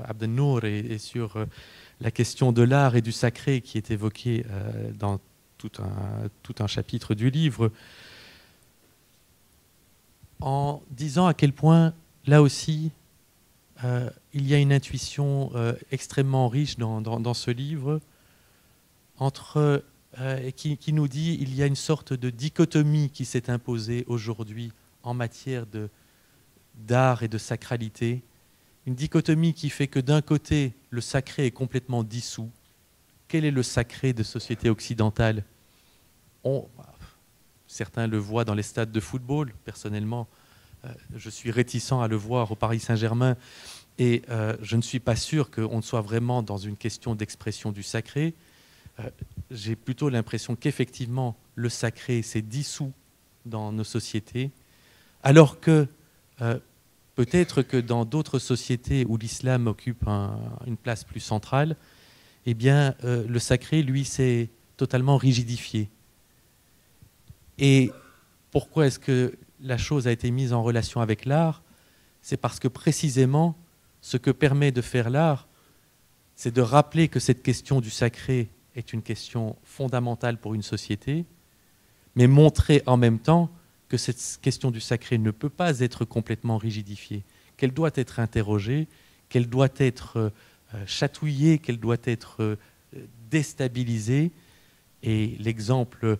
Abdel Nour et sur la question de l'art et du sacré qui est évoquée dans tout un chapitre du livre, en disant à quel point, là aussi, il y a une intuition extrêmement riche dans ce livre, qui nous dit qu'il y a une sorte de dichotomie qui s'est imposée aujourd'hui en matière d'art et de sacralité, une dichotomie qui fait que d'un côté, le sacré est complètement dissous. Quel est le sacré de société occidentale ? Certains le voient dans les stades de football. Personnellement, je suis réticent à le voir au Paris Saint-Germain et je ne suis pas sûr qu'on soit vraiment dans une question d'expression du sacré. J'ai plutôt l'impression qu'effectivement, le sacré s'est dissous dans nos sociétés, alors que peut-être que dans d'autres sociétés où l'islam occupe une place plus centrale, eh bien, le sacré, lui, s'est totalement rigidifié. Et pourquoi est-ce que la chose a été mise en relation avec l'art ? C'est parce que précisément, ce que permet de faire l'art, c'est de rappeler que cette question du sacré est une question fondamentale pour une société, mais montrer en même temps que cette question du sacré ne peut pas être complètement rigidifiée, qu'elle doit être interrogée, qu'elle doit être chatouillée, qu'elle doit être déstabilisée. Et l'exemple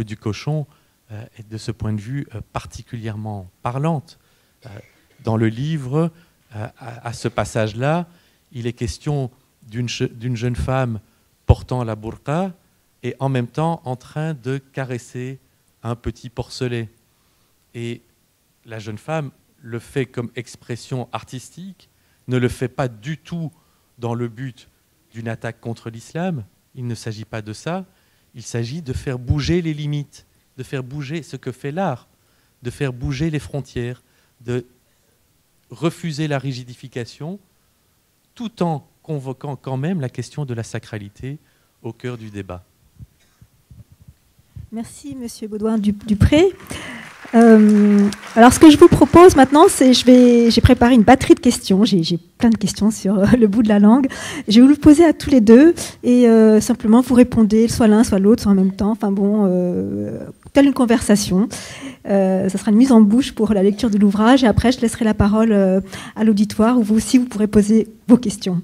du cochon est de ce point de vue particulièrement parlante. Dans le livre, à ce passage-là, il est question d'une jeune femme portant la burqa et en même temps en train de caresser un petit porcelet. Et la jeune femme le fait comme expression artistique, ne le fait pas du tout dans le but d'une attaque contre l'islam. Il ne s'agit pas de ça. Il s'agit de faire bouger les limites, de faire bouger ce que fait l'art, de faire bouger les frontières, de refuser la rigidification, tout en convoquant quand même la question de la sacralité au cœur du débat. Merci, Monsieur Baudouin-Dupré. Alors, ce que je vous propose maintenant, c'est j'ai préparé une batterie de questions. J'ai plein de questions sur le bout de la langue. Je vais vous le poser à tous les deux et simplement vous répondez soit l'un, soit l'autre, soit en même temps. Enfin bon, telle une conversation. Ça sera une mise en bouche pour la lecture de l'ouvrage et après, je laisserai la parole à l'auditoire où vous aussi, vous pourrez poser vos questions.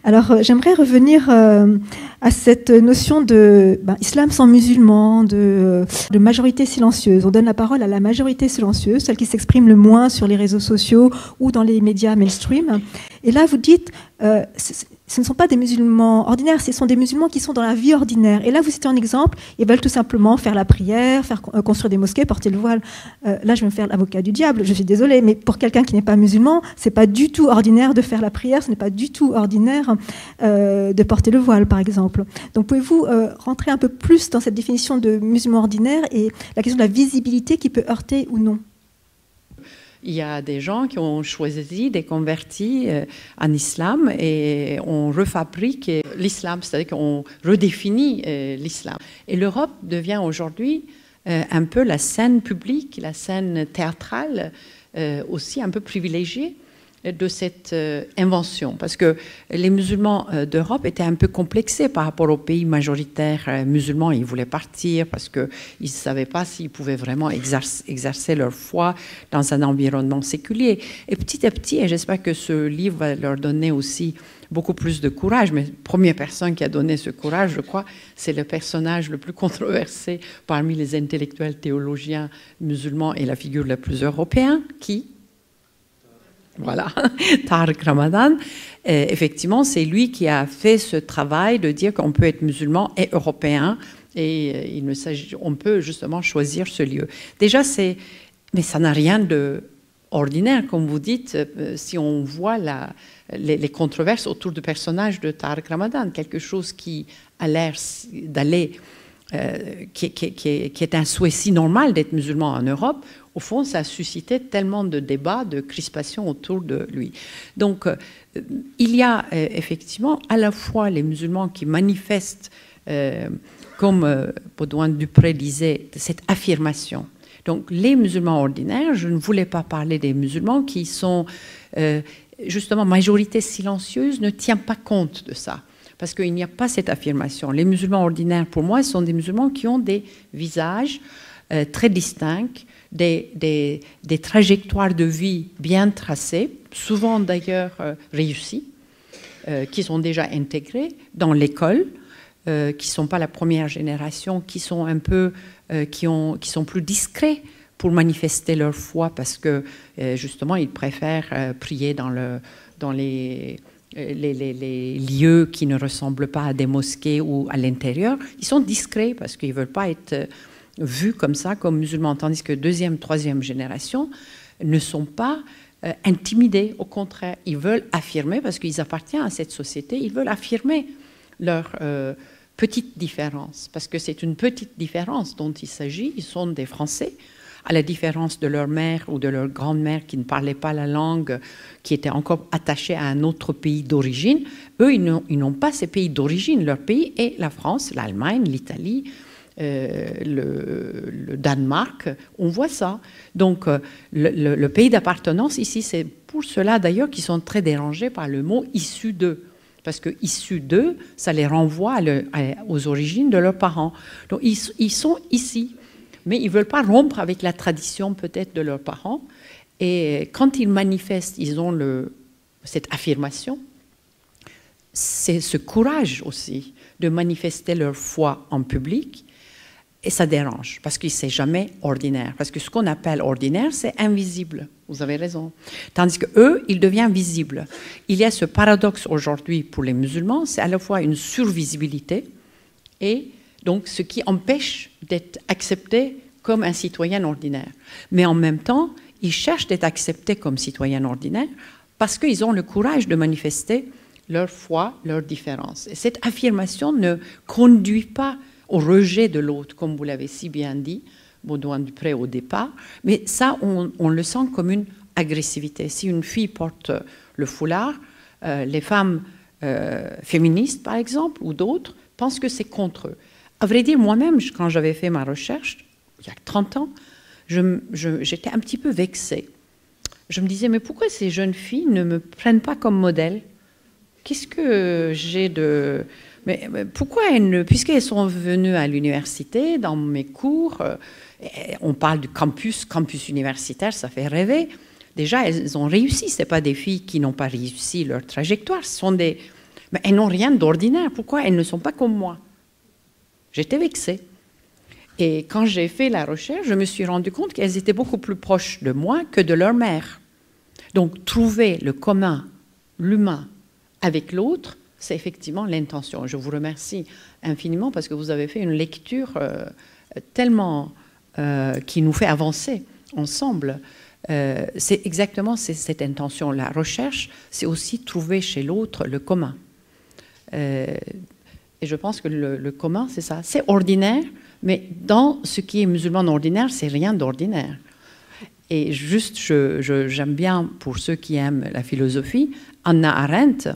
Alors, j'aimerais revenir à cette notion de islam sans musulmans, de majorité silencieuse. On donne la parole à la majorité silencieuse, celle qui s'exprime le moins sur les réseaux sociaux ou dans les médias mainstream. Et là, vous dites, ce ne sont pas des musulmans ordinaires, ce sont des musulmans qui sont dans la vie ordinaire. Et là, vous citez un exemple, ils veulent tout simplement faire la prière, construire des mosquées, porter le voile. Là, je vais me faire l'avocat du diable, je suis désolée, mais pour quelqu'un qui n'est pas musulman, ce n'est pas du tout ordinaire de faire la prière, ce n'est pas du tout ordinaire de porter le voile, par exemple. Donc, pouvez-vous rentrer un peu plus dans cette définition de musulman ordinaire et la question de la visibilité qui peut heurter ou non? Il y a des gens qui ont choisi des convertis en islam et on refabrique l'islam, c'est-à-dire qu'on redéfinit l'islam. Et l'Europe devient aujourd'hui un peu la scène publique, la scène théâtrale aussi un peu privilégiée de cette invention. Parce que les musulmans d'Europe étaient un peu complexés par rapport aux pays majoritaires musulmans. Ils voulaient partir parce qu'ils ne savaient pas s'ils pouvaient vraiment exercer leur foi dans un environnement séculier. Et petit à petit, et j'espère que ce livre va leur donner aussi beaucoup plus de courage, mais la première personne qui a donné ce courage, je crois, c'est le personnage le plus controversé parmi les intellectuels théologiens musulmans et la figure la plus européenne, qui... Voilà, Tariq Ramadan. Effectivement, c'est lui qui a fait ce travail de dire qu'on peut être musulman et européen et on peut justement choisir ce lieu. Déjà, mais ça n'a rien d'ordinaire, comme vous dites, si on voit les controverses autour du personnage de Tariq Ramadan, quelque chose qui a l'air d'aller, qui est un souhait si normal d'être musulman en Europe. Au fond, ça a suscité tellement de débats, de crispations autour de lui. Donc, il y a effectivement à la fois les musulmans qui manifestent, comme Baudouin-Dupré disait, cette affirmation. Donc, les musulmans ordinaires, je ne voulais pas parler des musulmans qui sont, justement, majorité silencieuse, ne tient pas compte de ça. Parce qu'il n'y a pas cette affirmation. Les musulmans ordinaires, pour moi, sont des musulmans qui ont des visages très distincts, des trajectoires de vie bien tracées, souvent d'ailleurs réussies, qui sont déjà intégrées dans l'école, qui ne sont pas la première génération, qui sont un peu, qui sont plus discrets pour manifester leur foi parce que justement ils préfèrent prier dans les lieux qui ne ressemblent pas à des mosquées ou à l'intérieur. Ils sont discrets parce qu'ils ne veulent pas être vus comme ça, comme musulmans, tandis que deuxième, troisième génération ne sont pas intimidés. Au contraire, ils veulent affirmer, parce qu'ils appartiennent à cette société, ils veulent affirmer leur petite différence, parce que c'est une petite différence dont il s'agit. Ils sont des Français, à la différence de leur mère ou de leur grand-mère qui ne parlait pas la langue, qui était encore attachée à un autre pays d'origine. Eux, ils n'ont pas ces pays d'origine. Leur pays est la France, l'Allemagne, l'Italie, le Danemark, on voit ça. Donc, le pays d'appartenance ici, c'est pour cela d'ailleurs qu'ils sont très dérangés par le mot « issu d'eux ». Parce que « issu d'eux », ça les renvoie aux origines de leurs parents. Donc, ils sont ici, mais ils ne veulent pas rompre avec la tradition peut-être de leurs parents. Et quand ils manifestent, ils ont cette affirmation. C'est ce courage aussi de manifester leur foi en public. Et ça dérange, parce que c'est jamais ordinaire. Parce que ce qu'on appelle ordinaire, c'est invisible. Vous avez raison. Tandis qu'eux, ils deviennent visibles. Il y a ce paradoxe aujourd'hui pour les musulmans, c'est à la fois une survisibilité et donc ce qui empêche d'être accepté comme un citoyen ordinaire. Mais en même temps, ils cherchent d'être acceptés comme citoyens ordinaires parce qu'ils ont le courage de manifester leur foi, leur différence. Et cette affirmation ne conduit pas au rejet de l'autre, comme vous l'avez si bien dit, Baudouin-Dupré au départ, mais ça, on le sent comme une agressivité. Si une fille porte le foulard, les femmes féministes, par exemple, ou d'autres, pensent que c'est contre eux. À vrai dire, moi-même, quand j'avais fait ma recherche, il y a 30 ans, j'étais un petit peu vexée. Je me disais, mais pourquoi ces jeunes filles ne me prennent pas comme modèle? Qu'est-ce que j'ai de... Mais pourquoi puisqu'elles sont venues à l'université, dans mes cours, on parle du campus universitaire, ça fait rêver. Déjà, elles ont réussi. Ce n'est pas des filles qui n'ont pas réussi leur trajectoire. Mais elles n'ont rien d'ordinaire. Pourquoi elles ne sont pas comme moi? J'étais vexée. Et quand j'ai fait la recherche, je me suis rendu compte qu'elles étaient beaucoup plus proches de moi que de leur mère. Donc, trouver le commun, l'humain, avec l'autre, c'est effectivement l'intention. Je vous remercie infiniment parce que vous avez fait une lecture tellement qui nous fait avancer ensemble. C'est exactement cette intention. La recherche, c'est aussi trouver chez l'autre le commun. Et je pense que le commun, c'est ça. C'est ordinaire, mais dans ce qui est musulman ordinaire, c'est rien d'ordinaire. Et juste, j'aime bien, pour ceux qui aiment la philosophie, Hannah Arendt,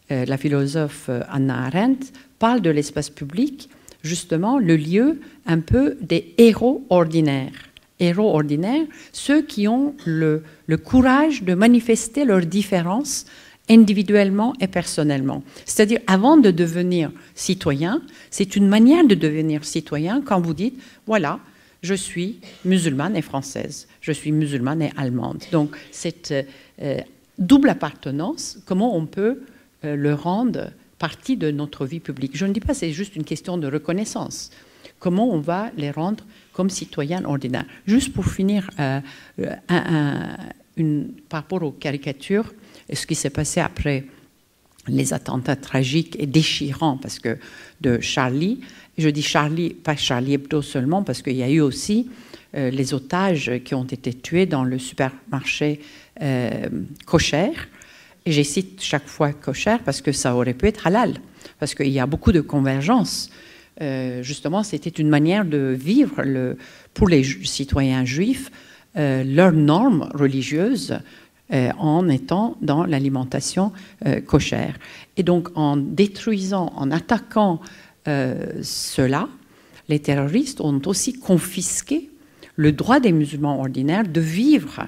la philosophe Hannah Arendt, parle de l'espace public, justement, le lieu un peu des héros ordinaires. Héros ordinaires, ceux qui ont le courage de manifester leurs différences individuellement et personnellement. C'est-à-dire, avant de devenir citoyen, c'est une manière de devenir citoyen quand vous dites, voilà, je suis musulmane et française, je suis musulmane et allemande. Donc, cette double appartenance, comment on peut le rendre partie de notre vie publique? Je ne dis pas que c'est juste une question de reconnaissance. Comment on va les rendre comme citoyens ordinaires? Juste pour finir, par rapport aux caricatures, et ce qui s'est passé après les attentats tragiques et déchirants, parce que de Charlie, je dis Charlie, pas Charlie Hebdo seulement, parce qu'il y a eu aussi les otages qui ont été tués dans le supermarché kosher. Et je cite chaque fois kosher parce que ça aurait pu être halal, parce qu'il y a beaucoup de convergences. Justement, c'était une manière de vivre, pour les citoyens juifs, leurs normes religieuses en étant dans l'alimentation kosher. Et donc, en détruisant, en attaquant cela, les terroristes ont aussi confisqué le droit des musulmans ordinaires de vivre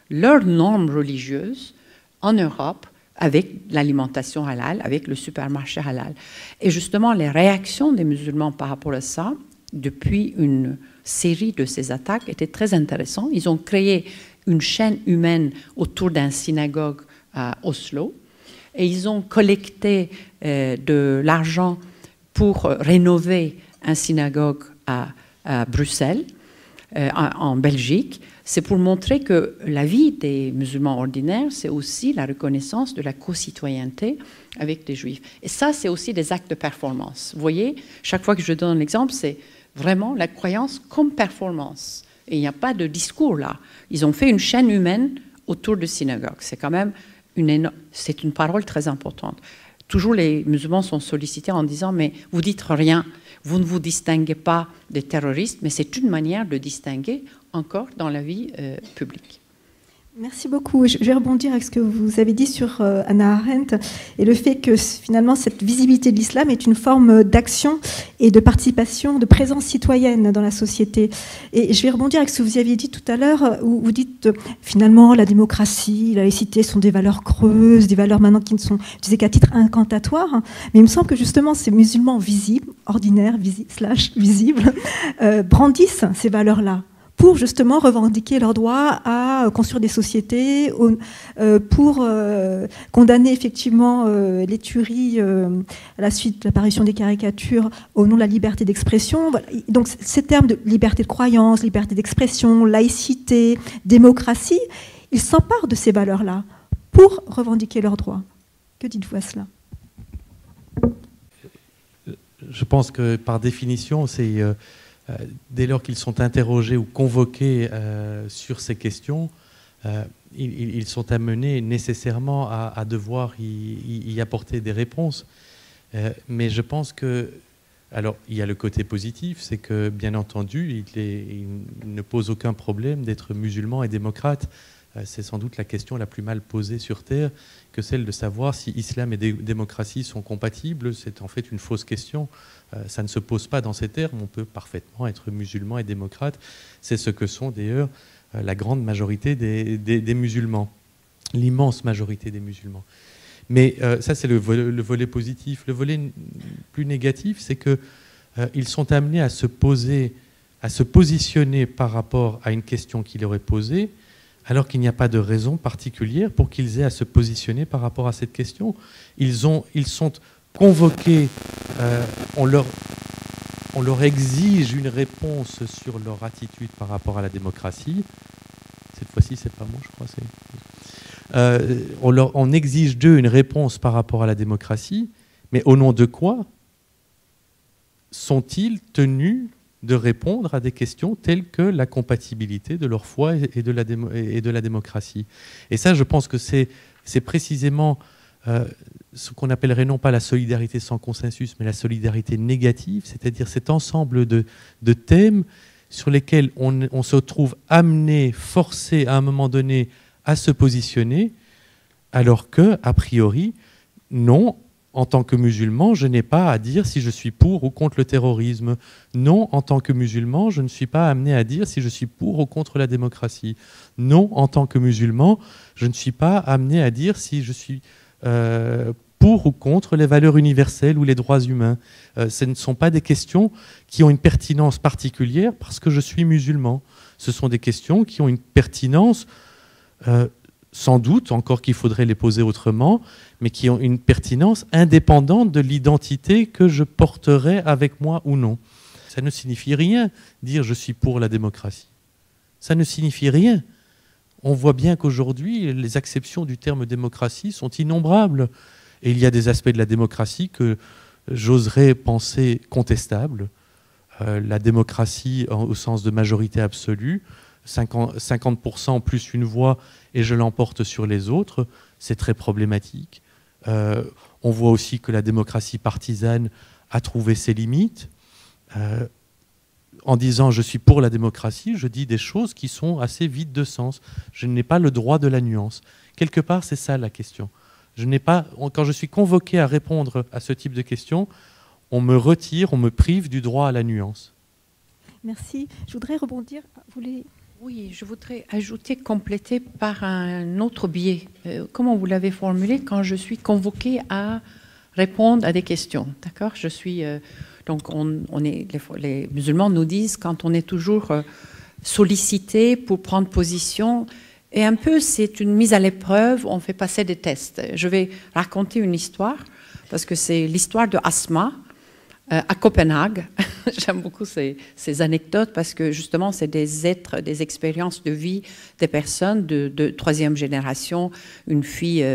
leurs normes religieuses en Europe avec l'alimentation halal, avec le supermarché halal. Et justement, les réactions des musulmans par rapport à ça, depuis une série de ces attaques, étaient très intéressantes. Ils ont créé une chaîne humaine autour d'une synagogue à Oslo et ils ont collecté de l'argent pour rénover une synagogue à Bruxelles, en Belgique. C'est pour montrer que la vie des musulmans ordinaires, c'est aussi la reconnaissance de la co-citoyenneté avec les juifs. Et ça, c'est aussi des actes de performance. Vous voyez, chaque fois que je donne l'exemple, c'est vraiment la croyance comme performance. Et il n'y a pas de discours là. Ils ont fait une chaîne humaine autour de synagogues. C'est quand même c'est une parole très importante. Toujours les musulmans sont sollicités en disant « mais vous dites rien, vous ne vous distinguez pas des terroristes, mais c'est une manière de distinguer encore dans la vie publique ». Merci beaucoup. Je vais rebondir avec ce que vous avez dit sur Hannah Arendt et le fait que finalement cette visibilité de l'islam est une forme d'action et de participation, de présence citoyenne dans la société. Et je vais rebondir avec ce que vous aviez dit tout à l'heure où vous dites finalement la démocratie, la laïcité sont des valeurs creuses, des valeurs maintenant qui ne sont utilisées qu'à titre incantatoire. Mais il me semble que justement ces musulmans visibles, ordinaires, visibles, brandissent ces valeurs-là pour justement revendiquer leur droit à construire des sociétés, pour condamner effectivement les tueries à la suite de l'apparition des caricatures au nom de la liberté d'expression. Voilà. Donc ces termes de liberté de croyance, liberté d'expression, laïcité, démocratie, ils s'emparent de ces valeurs-là pour revendiquer leurs droits. Que dites-vous à cela ? Je pense que par définition, c'est... dès lors qu'ils sont interrogés ou convoqués sur ces questions, ils sont amenés nécessairement à devoir y apporter des réponses. Mais je pense que... Alors, il y a le côté positif, c'est que, bien entendu, il ne pose aucun problème d'être musulman et démocrate. C'est sans doute la question la plus mal posée sur Terre que celle de savoir si islam et démocratie sont compatibles. C'est en fait une fausse question. Ça ne se pose pas dans ces termes. On peut parfaitement être musulman et démocrate. C'est ce que sont d'ailleurs la grande majorité des musulmans, l'immense majorité des musulmans. Mais ça, c'est le volet positif. Le volet plus négatif, c'est qu'ils sont amenés à se positionner par rapport à une question qui leur est posée, alors qu'il n'y a pas de raison particulière pour qu'ils aient à se positionner par rapport à cette question. Ils sont convoqués, on leur exige une réponse sur leur attitude par rapport à la démocratie. Cette fois-ci, c'est pas moi, je crois. On exige d'eux une réponse par rapport à la démocratie, Mais au nom de quoi sont-ils tenus de répondre à des questions telles que la compatibilité de leur foi et de la démocratie? Et ça, je pense que c'est précisément ce qu'on appellerait non pas la solidarité sans consensus, mais la solidarité négative, c'est-à-dire cet ensemble de thèmes sur lesquels on se trouve amené, forcé à un moment donné à se positionner, alors que, a priori, non, en tant que musulman, je n'ai pas à dire si je suis pour ou contre le terrorisme. Non, en tant que musulman, je ne suis pas amené à dire si je suis pour ou contre la démocratie. Non, en tant que musulman, je ne suis pas amené à dire si je suis pour ou contre les valeurs universelles ou les droits humains. Ce ne sont pas des questions qui ont une pertinence particulière parce que je suis musulman. Ce sont des questions qui ont une pertinence sans doute, encore qu'il faudrait les poser autrement, mais qui ont une pertinence indépendante de l'identité que je porterai avec moi ou non. Ça ne signifie rien dire je suis pour la démocratie. Ça ne signifie rien. On voit bien qu'aujourd'hui, les acceptions du terme démocratie sont innombrables. Et il y a des aspects de la démocratie que j'oserais penser contestables. La démocratie au sens de majorité absolue, 50% plus une voix et je l'emporte sur les autres, c'est très problématique. On voit aussi que la démocratie partisane a trouvé ses limites. En disant je suis pour la démocratie, je dis des choses qui sont assez vides de sens. Je n'ai pas le droit de la nuance. Quelque part, c'est ça la question. Quand je suis convoqué à répondre à ce type de questions, on me retire, on me prive du droit à la nuance. Merci. Je voudrais rebondir. Oui, je voudrais ajouter, compléter par un autre biais. Comment vous l'avez formulé? Quand je suis convoquée à répondre à des questions, d'accord? Je suis donc les musulmans nous disent quand on est toujours sollicité pour prendre position, et un peu c'est une mise à l'épreuve, on fait passer des tests. Je vais raconter une histoire parce que c'est l'histoire de Asma à Copenhague. J'aime beaucoup ces anecdotes parce que justement, c'est des expériences de vie des personnes de troisième génération, une fille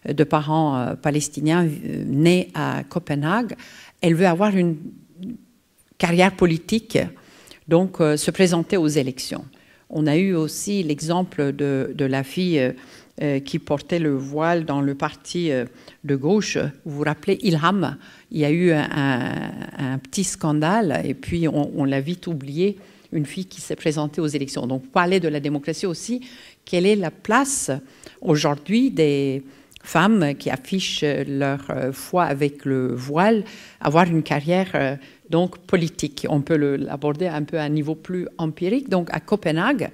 de parents palestiniens née à Copenhague. Elle veut avoir une carrière politique, donc se présenter aux élections. On a eu aussi l'exemple de la fille qui portait le voile dans le parti de gauche. Vous vous rappelez, Ilham? Il y a eu un petit scandale et puis on l'a vite oublié, une fille qui s'est présentée aux élections. Donc, pour parler de la démocratie aussi, quelle est la place aujourd'hui des femmes qui affichent leur foi avec le voile, avoir une carrière donc politique? On peut l'aborder un peu à un niveau plus empirique. Donc, à Copenhague,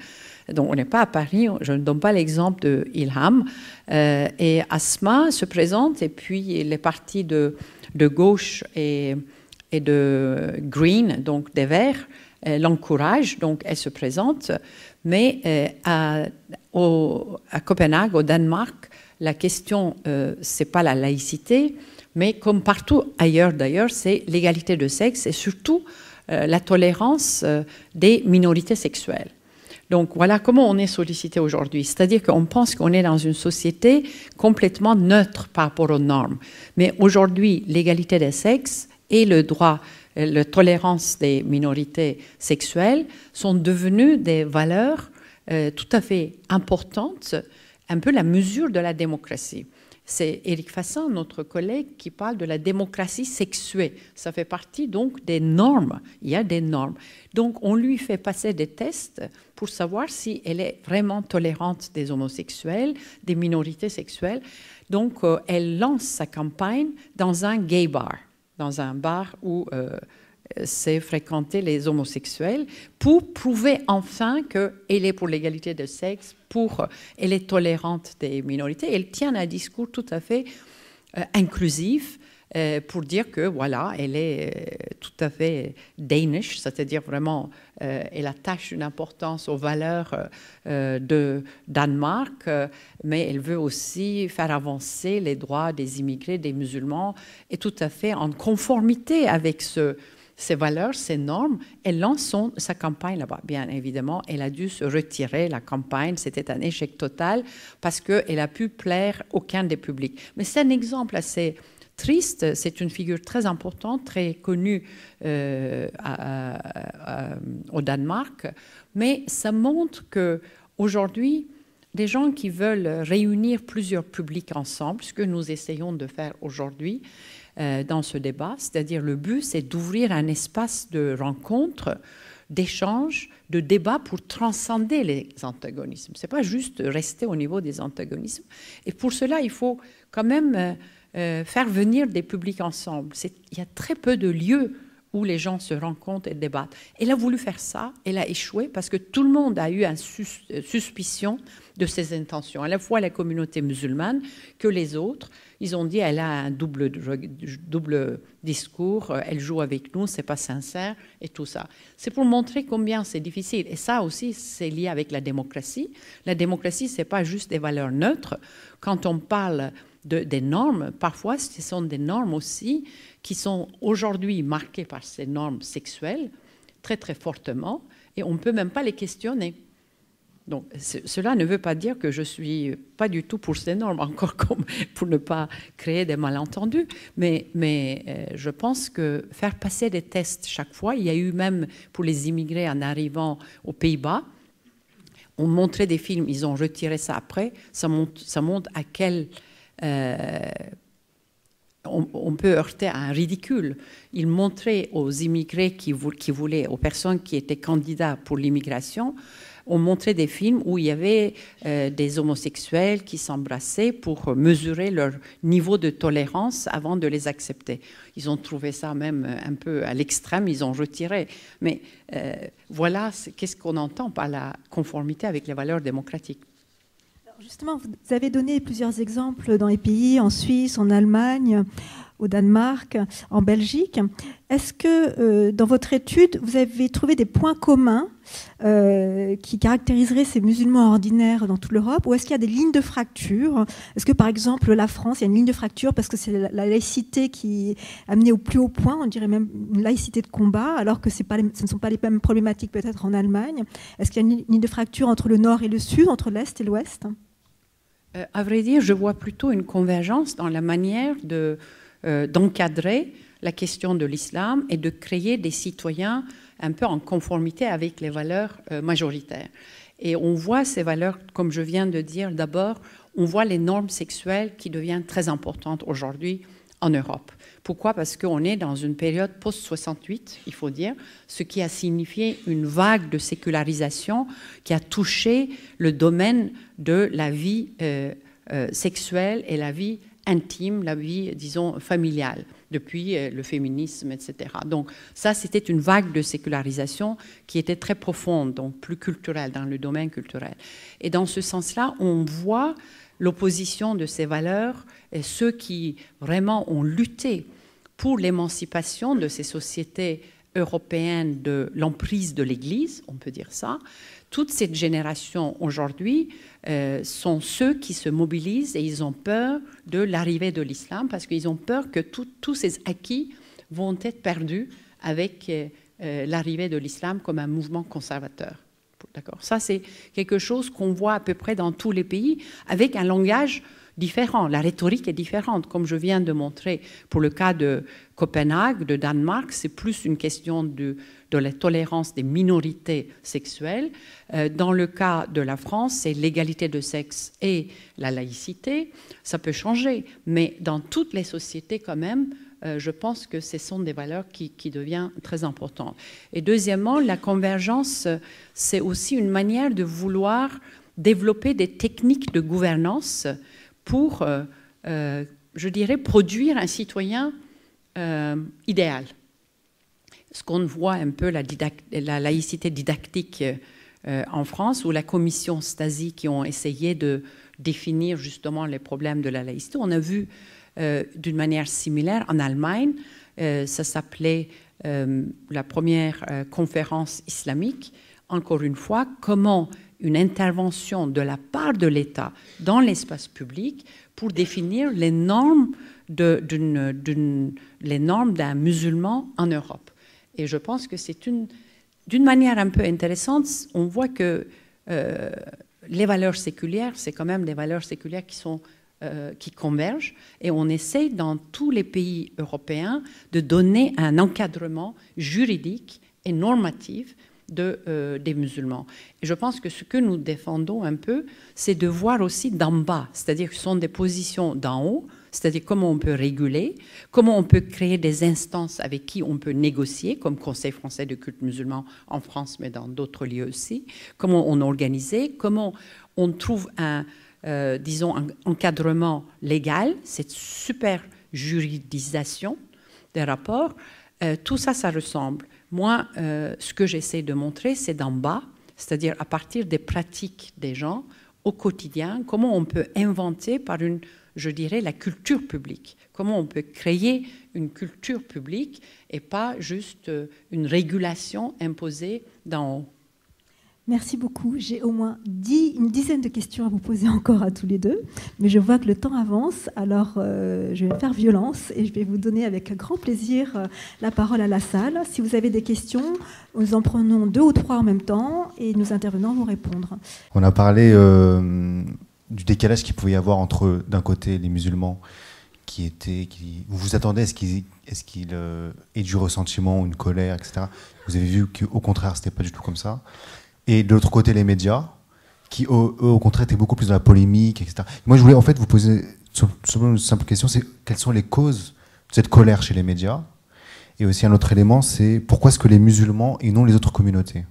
donc on n'est pas à Paris, je ne donne pas l'exemple de Ilham, et Asma se présente et puis les partis de gauche et de Green, donc des Verts, l'encouragent, donc elle se présente. Mais à Copenhague, au Danemark, la question, c'est pas la laïcité, mais comme partout ailleurs d'ailleurs, c'est l'égalité de sexe et surtout la tolérance des minorités sexuelles. Donc voilà comment on est sollicité aujourd'hui. C'est-à-dire qu'on pense qu'on est dans une société complètement neutre par rapport aux normes. Mais aujourd'hui, l'égalité des sexes et le droit, la tolérance des minorités sexuelles sont devenus des valeurs tout à fait importantes, un peu la mesure de la démocratie. C'est Éric Fassin, notre collègue, qui parle de la démocratie sexuée. Ça fait partie donc des normes. Il y a des normes. Donc on lui fait passer des tests pour savoir si elle est vraiment tolérante des homosexuels, des minorités sexuelles. Donc elle lance sa campagne dans un gay bar, dans un bar où c'est fréquenter les homosexuels, pour prouver enfin qu'elle est pour l'égalité de sexe, elle est tolérante des minorités. Elle tient un discours tout à fait inclusif pour dire que voilà, elle est tout à fait Danish, c'est-à-dire vraiment, elle attache une importance aux valeurs de Danemark, mais elle veut aussi faire avancer les droits des immigrés, des musulmans, et tout à fait en conformité avec ces valeurs, ces normes. Elle lance sa campagne là-bas. Bien évidemment, elle a dû se retirer, la campagne. C'était un échec total parce qu'elle a pu plaire aucun des publics. Mais c'est un exemple assez triste. C'est une figure très importante, très connue au Danemark, mais ça montre qu'aujourd'hui, des gens qui veulent réunir plusieurs publics ensemble, ce que nous essayons de faire aujourd'hui dans ce débat, c'est-à-dire le but, c'est d'ouvrir un espace de rencontre, d'échange, de débat pour transcender les antagonismes. Ce n'est pas juste rester au niveau des antagonismes. Et pour cela, il faut quand même faire venir des publics ensemble. Il y a très peu de lieux où les gens se rencontrent et débattent. Elle a voulu faire ça, elle a échoué parce que tout le monde a eu une suspicion de ses intentions, à la fois la communauté musulmane que les autres. Ils ont dit elle a un double discours, elle joue avec nous, c'est pas sincère et tout ça. C'est pour montrer combien c'est difficile. Et ça aussi, c'est lié avec la démocratie. La démocratie, c'est pas juste des valeurs neutres. Quand on parle des normes, parfois ce sont des normes aussi qui sont aujourd'hui marquées par ces normes sexuelles très très fortement et on ne peut même pas les questionner. Donc cela ne veut pas dire que je ne suis pas du tout pour ces normes, encore comme pour ne pas créer des malentendus, mais je pense que faire passer des tests chaque fois, il y a eu même pour les immigrés en arrivant aux Pays-Bas, on montrait des films, ils ont retiré ça après, ça montre à quel... on peut heurter à un ridicule. Ils montraient aux immigrés qui voulaient, aux personnes qui étaient candidats pour l'immigration, on montrait des films où il y avait des homosexuels qui s'embrassaient pour mesurer leur niveau de tolérance avant de les accepter. Ils ont trouvé ça même un peu à l'extrême, ils ont retiré. Mais voilà, qu'est-ce qu'on entend par la conformité avec les valeurs démocratiques. Justement, vous avez donné plusieurs exemples dans les pays, en Suisse, en Allemagne, au Danemark, en Belgique. Est-ce que dans votre étude, vous avez trouvé des points communs qui caractériseraient ces musulmans ordinaires dans toute l'Europe, ou est-ce qu'il y a des lignes de fracture? Est-ce que par exemple la France, il y a une ligne de fracture parce que c'est la laïcité qui est amenée au plus haut point, on dirait même une laïcité de combat, alors que ce ne sont pas les mêmes problématiques peut-être en Allemagne? Est-ce qu'il y a une ligne de fracture entre le nord et le sud, entre l'est et l'ouest? À vrai dire, je vois plutôt une convergence dans la manière d'encadrer la question de l'islam et de créer des citoyens un peu en conformité avec les valeurs majoritaires. Et on voit ces valeurs, comme je viens de dire, d'abord, on voit les normes sexuelles qui deviennent très importantes aujourd'hui en Europe. Pourquoi? Parce qu'on est dans une période post-68, il faut dire, ce qui a signifié une vague de sécularisation qui a touché le domaine de la vie sexuelle et la vie intime, la vie, disons, familiale, depuis le féminisme, etc. Donc ça, c'était une vague de sécularisation qui était très profonde, donc plus culturelle, dans le domaine culturel. Et dans ce sens-là, on voit l'opposition de ces valeurs et ceux qui vraiment ont lutté pour l'émancipation de ces sociétés européennes de l'emprise de l'Église, on peut dire ça. Toute cette génération aujourd'hui sont ceux qui se mobilisent et ils ont peur de l'arrivée de l'islam parce qu'ils ont peur que tous ces acquis vont être perdus avec l'arrivée de l'islam comme un mouvement conservateur. D'accord. Ça, c'est quelque chose qu'on voit à peu près dans tous les pays avec un langage différent. La rhétorique est différente, comme je viens de montrer. Pour le cas de Copenhague, de Danemark, c'est plus une question de la tolérance des minorités sexuelles. Dans le cas de la France, c'est l'égalité de sexe et la laïcité. Ça peut changer, mais dans toutes les sociétés quand même, je pense que ce sont des valeurs qui deviennent très importantes. Et deuxièmement, la convergence, c'est aussi une manière de vouloir développer des techniques de gouvernance pour, je dirais, produire un citoyen idéal. Ce qu'on voit un peu la laïcité didactique en France, ou la commission Stasi qui ont essayé de définir justement les problèmes de la laïcité. On a vu d'une manière similaire en Allemagne, ça s'appelait la première conférence islamique. Encore une fois, comment une intervention de la part de l'État dans l'espace public pour définir les normes d'un musulman en Europe. Et je pense que c'est d'une manière un peu intéressante, on voit que les valeurs séculières, c'est quand même des valeurs séculières qui sont qui convergent, et on essaie dans tous les pays européens de donner un encadrement juridique et normatif des musulmans. Et je pense que ce que nous défendons un peu, c'est de voir aussi d'en bas, c'est-à-dire que ce sont des positions d'en haut, c'est-à-dire comment on peut réguler, comment on peut créer des instances avec qui on peut négocier, comme Conseil français de culte musulman en France, mais dans d'autres lieux aussi, comment on organise, comment on trouve un encadrement légal, cette super juridisation des rapports, tout ça, ça ressemble. Moi, ce que j'essaie de montrer, c'est d'en bas, c'est-à-dire à partir des pratiques des gens au quotidien, comment on peut inventer par je dirais, la culture publique. Comment on peut créer une culture publique et pas juste une régulation imposée d'en haut. Merci beaucoup. J'ai au moins une dizaine de questions à vous poser encore à tous les deux, mais je vois que le temps avance, alors je vais faire violence et je vais vous donner avec grand plaisir la parole à la salle. Si vous avez des questions, nous en prenons 2 ou 3 en même temps et nos intervenants vont répondre. On a parlé du décalage qu'il pouvait y avoir entre, d'un côté, les musulmans vous vous attendez à ce qu'il ait du ressentiment, une colère, etc. Vous avez vu qu'au contraire, c'était pas du tout comme ça. Et de l'autre côté, les médias, qui, eux, au contraire, étaient beaucoup plus dans la polémique, etc. Moi, je voulais en fait vous poser une simple question, c'est quelles sont les causes de cette colère chez les médias? Et aussi un autre élément, c'est pourquoi est-ce que les musulmans et non les autres communautés?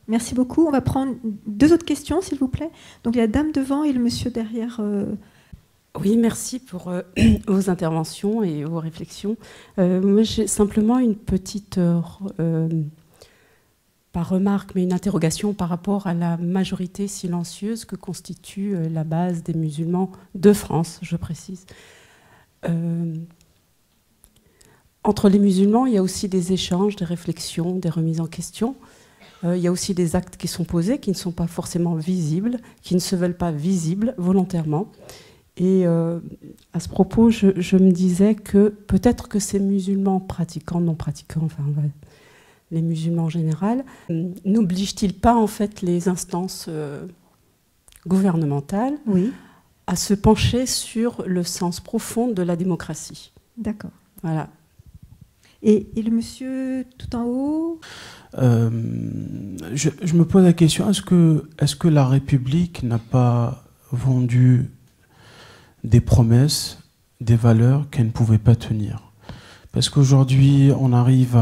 Merci beaucoup. On va prendre 2 autres questions, s'il vous plaît. Donc, la dame devant et le monsieur derrière. Oui, merci pour vos interventions et vos réflexions. Moi, j'ai simplement une petite... pas remarque, mais une interrogation par rapport à la majorité silencieuse que constitue la base des musulmans de France, je précise. Entre les musulmans, il y a aussi des échanges, des réflexions, des remises en question. Il y a aussi des actes qui sont posés, qui ne sont pas forcément visibles, qui ne se veulent pas visibles volontairement. Et à ce propos, je me disais que peut-être que ces musulmans pratiquants, non pratiquants, enfin... les musulmans en général, n'obligent-ils pas en fait les instances gouvernementales à se pencher sur le sens profond de la démocratie? D'accord. Voilà. Et le monsieur tout en haut? Je me pose la question, est-ce que la République n'a pas vendu des promesses, des valeurs qu'elle ne pouvait pas tenir? Parce qu'aujourd'hui, on arrive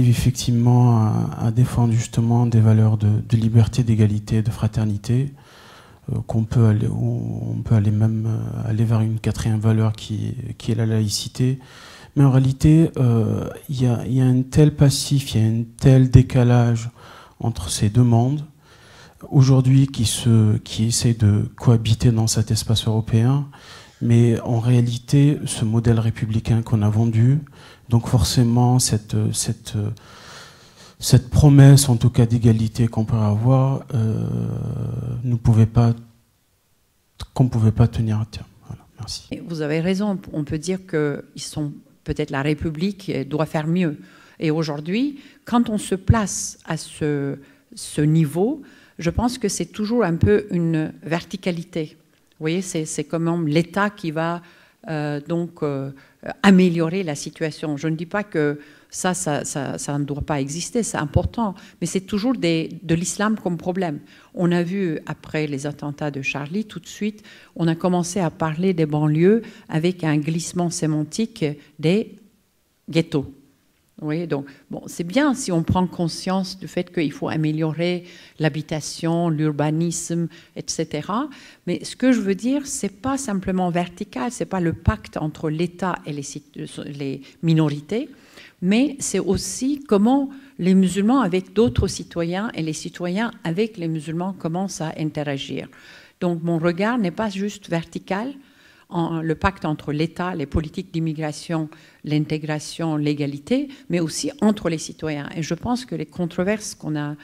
effectivement à défendre justement des valeurs de liberté, d'égalité, de fraternité, on peut même aller vers une 4e valeur qui est la laïcité. Mais en réalité, il y a un tel passif, il y a un tel décalage entre ces 2 mondes, aujourd'hui qui essayent de cohabiter dans cet espace européen. Mais en réalité, ce modèle républicain qu'on a vendu, donc forcément cette promesse, en tout cas d'égalité qu'on peut avoir, qu'on ne pouvait pas tenir à terme. Voilà, merci. Vous avez raison, on peut dire que peut-être la République doit faire mieux. Et aujourd'hui, quand on se place à ce niveau, je pense que c'est toujours un peu une verticalité. Vous voyez, c'est quand même l'État qui va améliorer la situation. Je ne dis pas que ça ne doit pas exister, c'est important, mais c'est toujours de l'islam comme problème. On a vu, après les attentats de Charlie, tout de suite, on a commencé à parler des banlieues avec un glissement sémantique des ghettos. Oui, donc bon, c'est bien si on prend conscience du fait qu'il faut améliorer l'habitation, l'urbanisme, etc. Mais ce que je veux dire, c'est pas simplement vertical, c'est pas le pacte entre l'État et les minorités, mais c'est aussi comment les musulmans avec d'autres citoyens et les citoyens avec les musulmans commencent à interagir. Donc mon regard n'est pas juste vertical, le pacte entre l'État, les politiques d'immigration, l'intégration, l'égalité, mais aussi entre les citoyens. Et je pense que les controverses qu'on a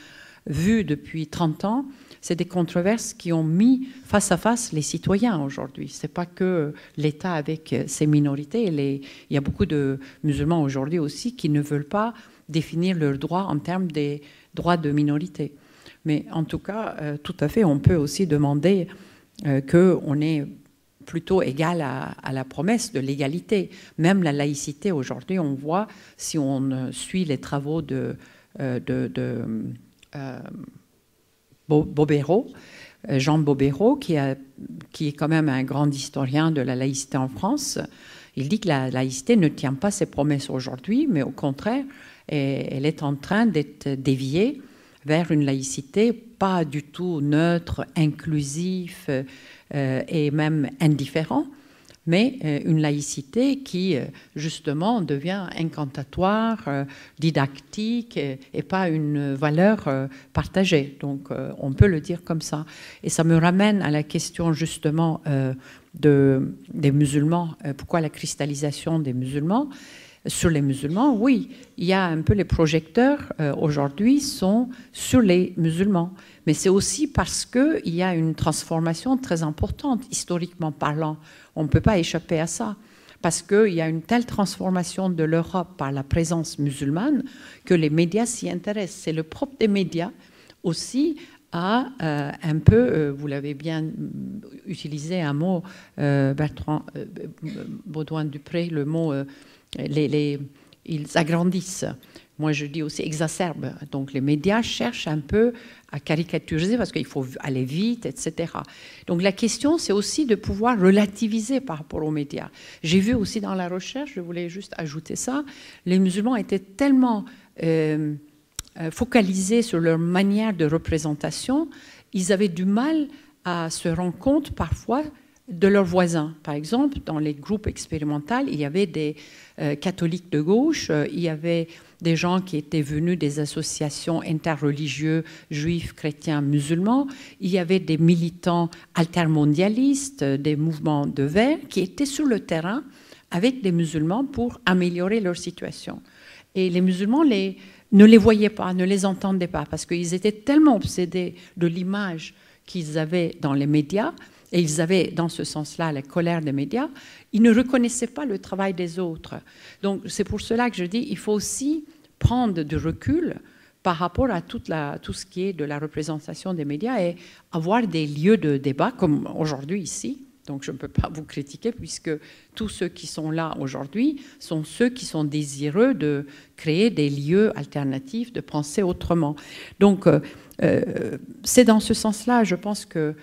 vues depuis 30 ans, c'est des controverses qui ont mis face à face les citoyens aujourd'hui. Ce n'est pas que l'État avec ses minorités. Il y a beaucoup de musulmans aujourd'hui aussi qui ne veulent pas définir leurs droits en termes des droits de minorité. Mais en tout cas, tout à fait, on peut aussi demander qu'on est plutôt égal à la promesse de l'égalité. Même la laïcité, aujourd'hui, on voit, si on suit les travaux de Bobéro, Jean Bobéro, qui est quand même un grand historien de la laïcité en France, il dit que la laïcité ne tient pas ses promesses aujourd'hui, mais au contraire, elle est en train d'être déviée vers une laïcité pas du tout neutre, inclusif et même indifférent, mais une laïcité qui, justement, devient incantatoire, didactique et pas une valeur partagée. Donc, on peut le dire comme ça. Et ça me ramène à la question, justement, des musulmans. Pourquoi la cristallisation des musulmans? Sur les musulmans, oui, il y a un peu les projecteurs aujourd'hui sont sur les musulmans. Mais c'est aussi parce qu'il y a une transformation très importante, historiquement parlant. On ne peut pas échapper à ça. Parce qu'il y a une telle transformation de l'Europe par la présence musulmane que les médias s'y intéressent. C'est le propre des médias aussi à un peu, vous l'avez bien utilisé un mot, Bertrand Baudouin-Dupré, le mot, ils agrandissent. Moi, je dis aussi exacerbe. Donc, les médias cherchent un peu à caricaturiser parce qu'il faut aller vite, etc. Donc, la question, c'est aussi de pouvoir relativiser par rapport aux médias. J'ai vu aussi dans la recherche, je voulais juste ajouter ça, les musulmans étaient tellement focalisés sur leur manière de représentation, ils avaient du mal à se rendre compte parfois de leurs voisins. Par exemple, dans les groupes expérimentaux, il y avait des catholiques de gauche, il y avait des gens qui étaient venus des associations interreligieuses, juifs, chrétiens, musulmans, il y avait des militants altermondialistes, des mouvements de Verts qui étaient sur le terrain avec des musulmans pour améliorer leur situation. Et les musulmans ne les voyaient pas, ne les entendaient pas, parce qu'ils étaient tellement obsédés de l'image qu'ils avaient dans les médias, et ils avaient dans ce sens-là la colère des médias, ils ne reconnaissaient pas le travail des autres. Donc c'est pour cela que je dis il faut aussi prendre du recul par rapport à tout ce qui est de la représentation des médias et avoir des lieux de débat comme aujourd'hui ici. Donc je ne peux pas vous critiquer puisque tous ceux qui sont là aujourd'hui sont ceux qui sont désireux de créer des lieux alternatifs, de penser autrement. Donc c'est dans ce sens-là, je pense que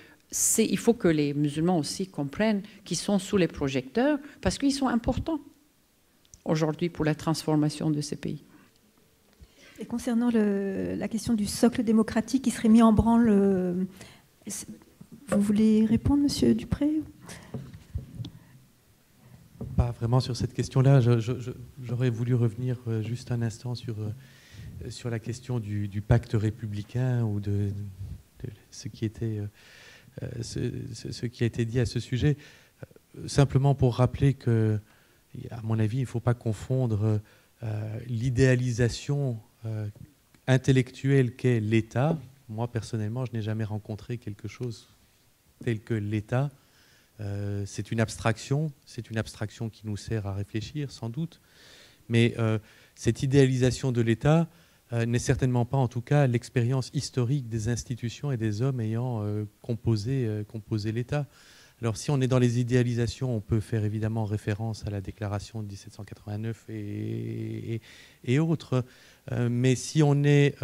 il faut que les musulmans aussi comprennent qu'ils sont sous les projecteurs parce qu'ils sont importants aujourd'hui pour la transformation de ces pays. Et concernant la question du socle démocratique qui serait mis en branle, vous voulez répondre, Monsieur Dupré? Pas vraiment sur cette question-là. J'aurais voulu revenir juste un instant sur la question du pacte républicain ou de ce qui était... ce qui a été dit à ce sujet, simplement pour rappeler que, à mon avis, il ne faut pas confondre l'idéalisation intellectuelle qu'est l'État. Moi, personnellement, je n'ai jamais rencontré quelque chose tel que l'État. C'est une abstraction qui nous sert à réfléchir, sans doute, mais cette idéalisation de l'État n'est certainement pas, en tout cas, l'expérience historique des institutions et des hommes ayant composé l'État. Alors, si on est dans les idéalisations, on peut faire évidemment référence à la déclaration de 1789 et autres. Mais si on est...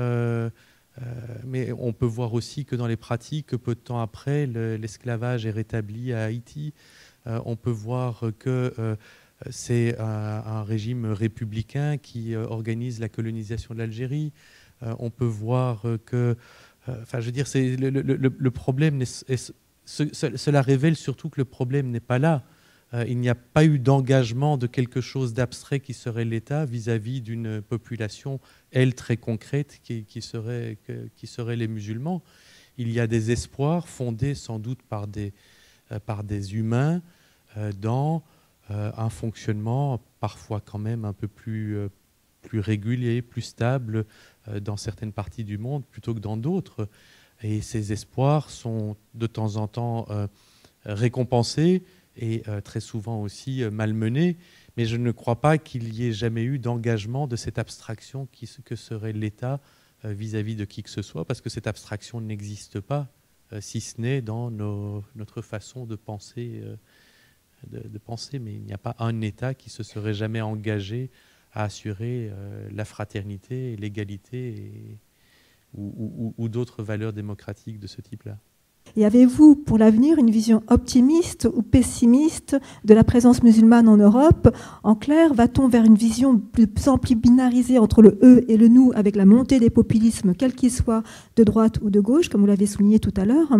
mais on peut voir aussi que dans les pratiques, peu de temps après, l'esclavage est rétabli à Haïti. On peut voir que... c'est un régime républicain qui organise la colonisation de l'Algérie. On peut voir que... Enfin, je veux dire, le problème... Cela révèle surtout que le problème n'est pas là. Il n'y a pas eu d'engagement de quelque chose d'abstrait qui serait l'État vis-à-vis d'une population, elle, très concrète, qui serait les musulmans. Il y a des espoirs fondés sans doute par des humains dans... un fonctionnement parfois quand même un peu plus régulier, plus stable dans certaines parties du monde plutôt que dans d'autres. Et ces espoirs sont de temps en temps récompensés et très souvent aussi malmenés. Mais je ne crois pas qu'il y ait jamais eu d'engagement de cette abstraction que serait l'État vis-à-vis de qui que ce soit, parce que cette abstraction n'existe pas si ce n'est dans notre façon de penser, mais il n'y a pas un État qui se serait jamais engagé à assurer la fraternité, l'égalité ou d'autres valeurs démocratiques de ce type-là. Et avez-vous pour l'avenir une vision optimiste ou pessimiste de la présence musulmane en Europe? En clair, va-t-on vers une vision de plus en plus binarisée entre le eux et le nous, avec la montée des populismes, quels qu'ils soient, de droite ou de gauche, comme vous l'avez souligné tout à l'heure?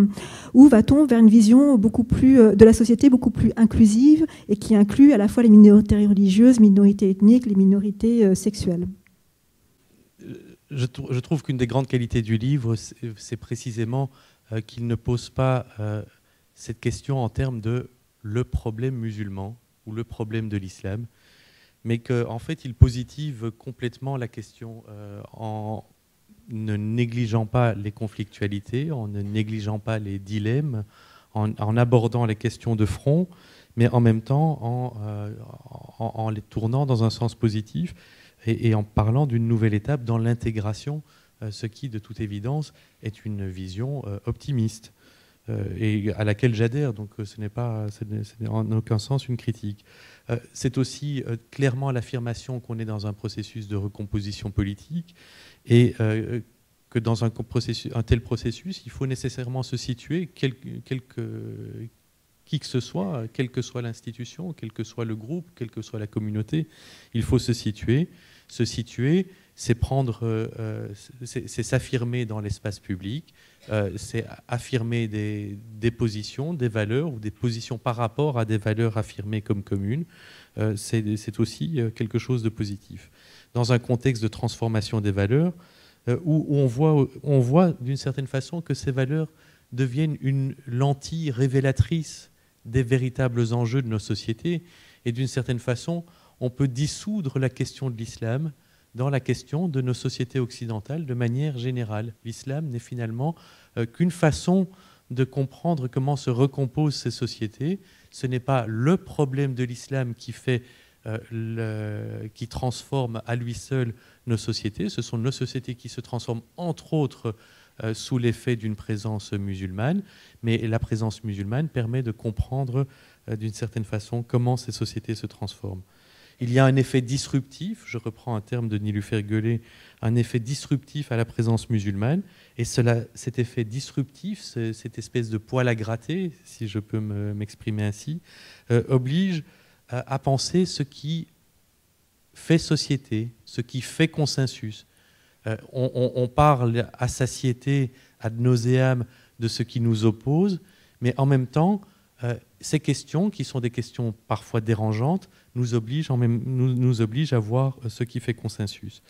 Ou va-t-on vers une vision beaucoup plus de la société beaucoup plus inclusive et qui inclut à la fois les minorités religieuses, minorités ethniques, les minorités sexuelles? Je trouve qu'une des grandes qualités du livre, c'est précisément qu'il ne pose pas cette question en termes de le problème musulman ou le problème de l'islam, mais qu'en fait, il positive complètement la question en ne négligeant pas les conflictualités, en ne négligeant pas les dilemmes, en abordant les questions de front, mais en même temps en les tournant dans un sens positif et en parlant d'une nouvelle étape dans l'intégration, ce qui, de toute évidence, est une vision optimiste et à laquelle j'adhère. Donc ce n'est en aucun sens une critique. C'est aussi clairement l'affirmation qu'on est dans un processus de recomposition politique et que dans un tel processus, il faut nécessairement se situer, qui que ce soit, quelle que soit l'institution, quel que soit le groupe, quelle que soit la communauté, il faut se situer. Se situer, c'est c'est s'affirmer dans l'espace public, c'est affirmer des positions, des valeurs ou des positions par rapport à des valeurs affirmées comme communes. C'est aussi quelque chose de positif. Dans un contexte de transformation des valeurs, où on voit d'une certaine façon que ces valeurs deviennent une lentille révélatrice des véritables enjeux de nos sociétés. Et d'une certaine façon, on peut dissoudre la question de l'islam dans la question de nos sociétés occidentales de manière générale. L'islam n'est finalement qu'une façon de comprendre comment se recomposent ces sociétés. Ce n'est pas le problème de l'islam qui transforme à lui seul nos sociétés. Ce sont nos sociétés qui se transforment, entre autres, sous l'effet d'une présence musulmane. Mais la présence musulmane permet de comprendre, d'une certaine façon, comment ces sociétés se transforment. Il y a un effet disruptif, je reprends un terme de Niloufer Guelleh, un effet disruptif à la présence musulmane. Et cet effet disruptif, cette espèce de poil à gratter, si je peux m'exprimer ainsi, oblige à penser ce qui fait société, ce qui fait consensus. On parle à satiété, ad nauseam, de ce qui nous oppose, mais en même temps, ces questions, qui sont des questions parfois dérangeantes, nous obligent à voir ce qui fait consensus.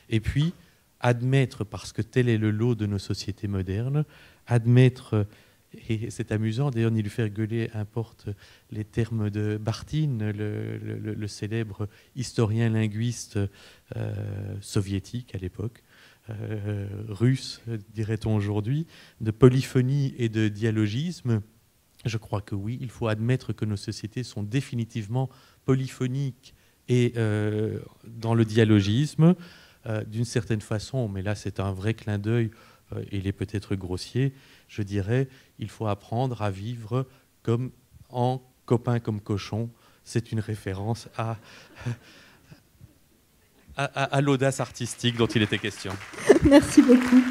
Et puis, admettre, parce que tel est le lot de nos sociétés modernes, admettre, et c'est amusant, d'ailleurs Niloufer Guelleh importe les termes de Bartine, le célèbre historien linguiste soviétique à l'époque, russe, dirait-on aujourd'hui, de polyphonie et de dialogisme. Je crois que oui, il faut admettre que nos sociétés sont définitivement polyphoniques et dans le dialogisme, d'une certaine façon, mais là c'est un vrai clin d'œil, et il est peut-être grossier, je dirais, il faut apprendre à vivre comme en copain comme cochon. C'est une référence à l'audace artistique dont il était question. Merci beaucoup.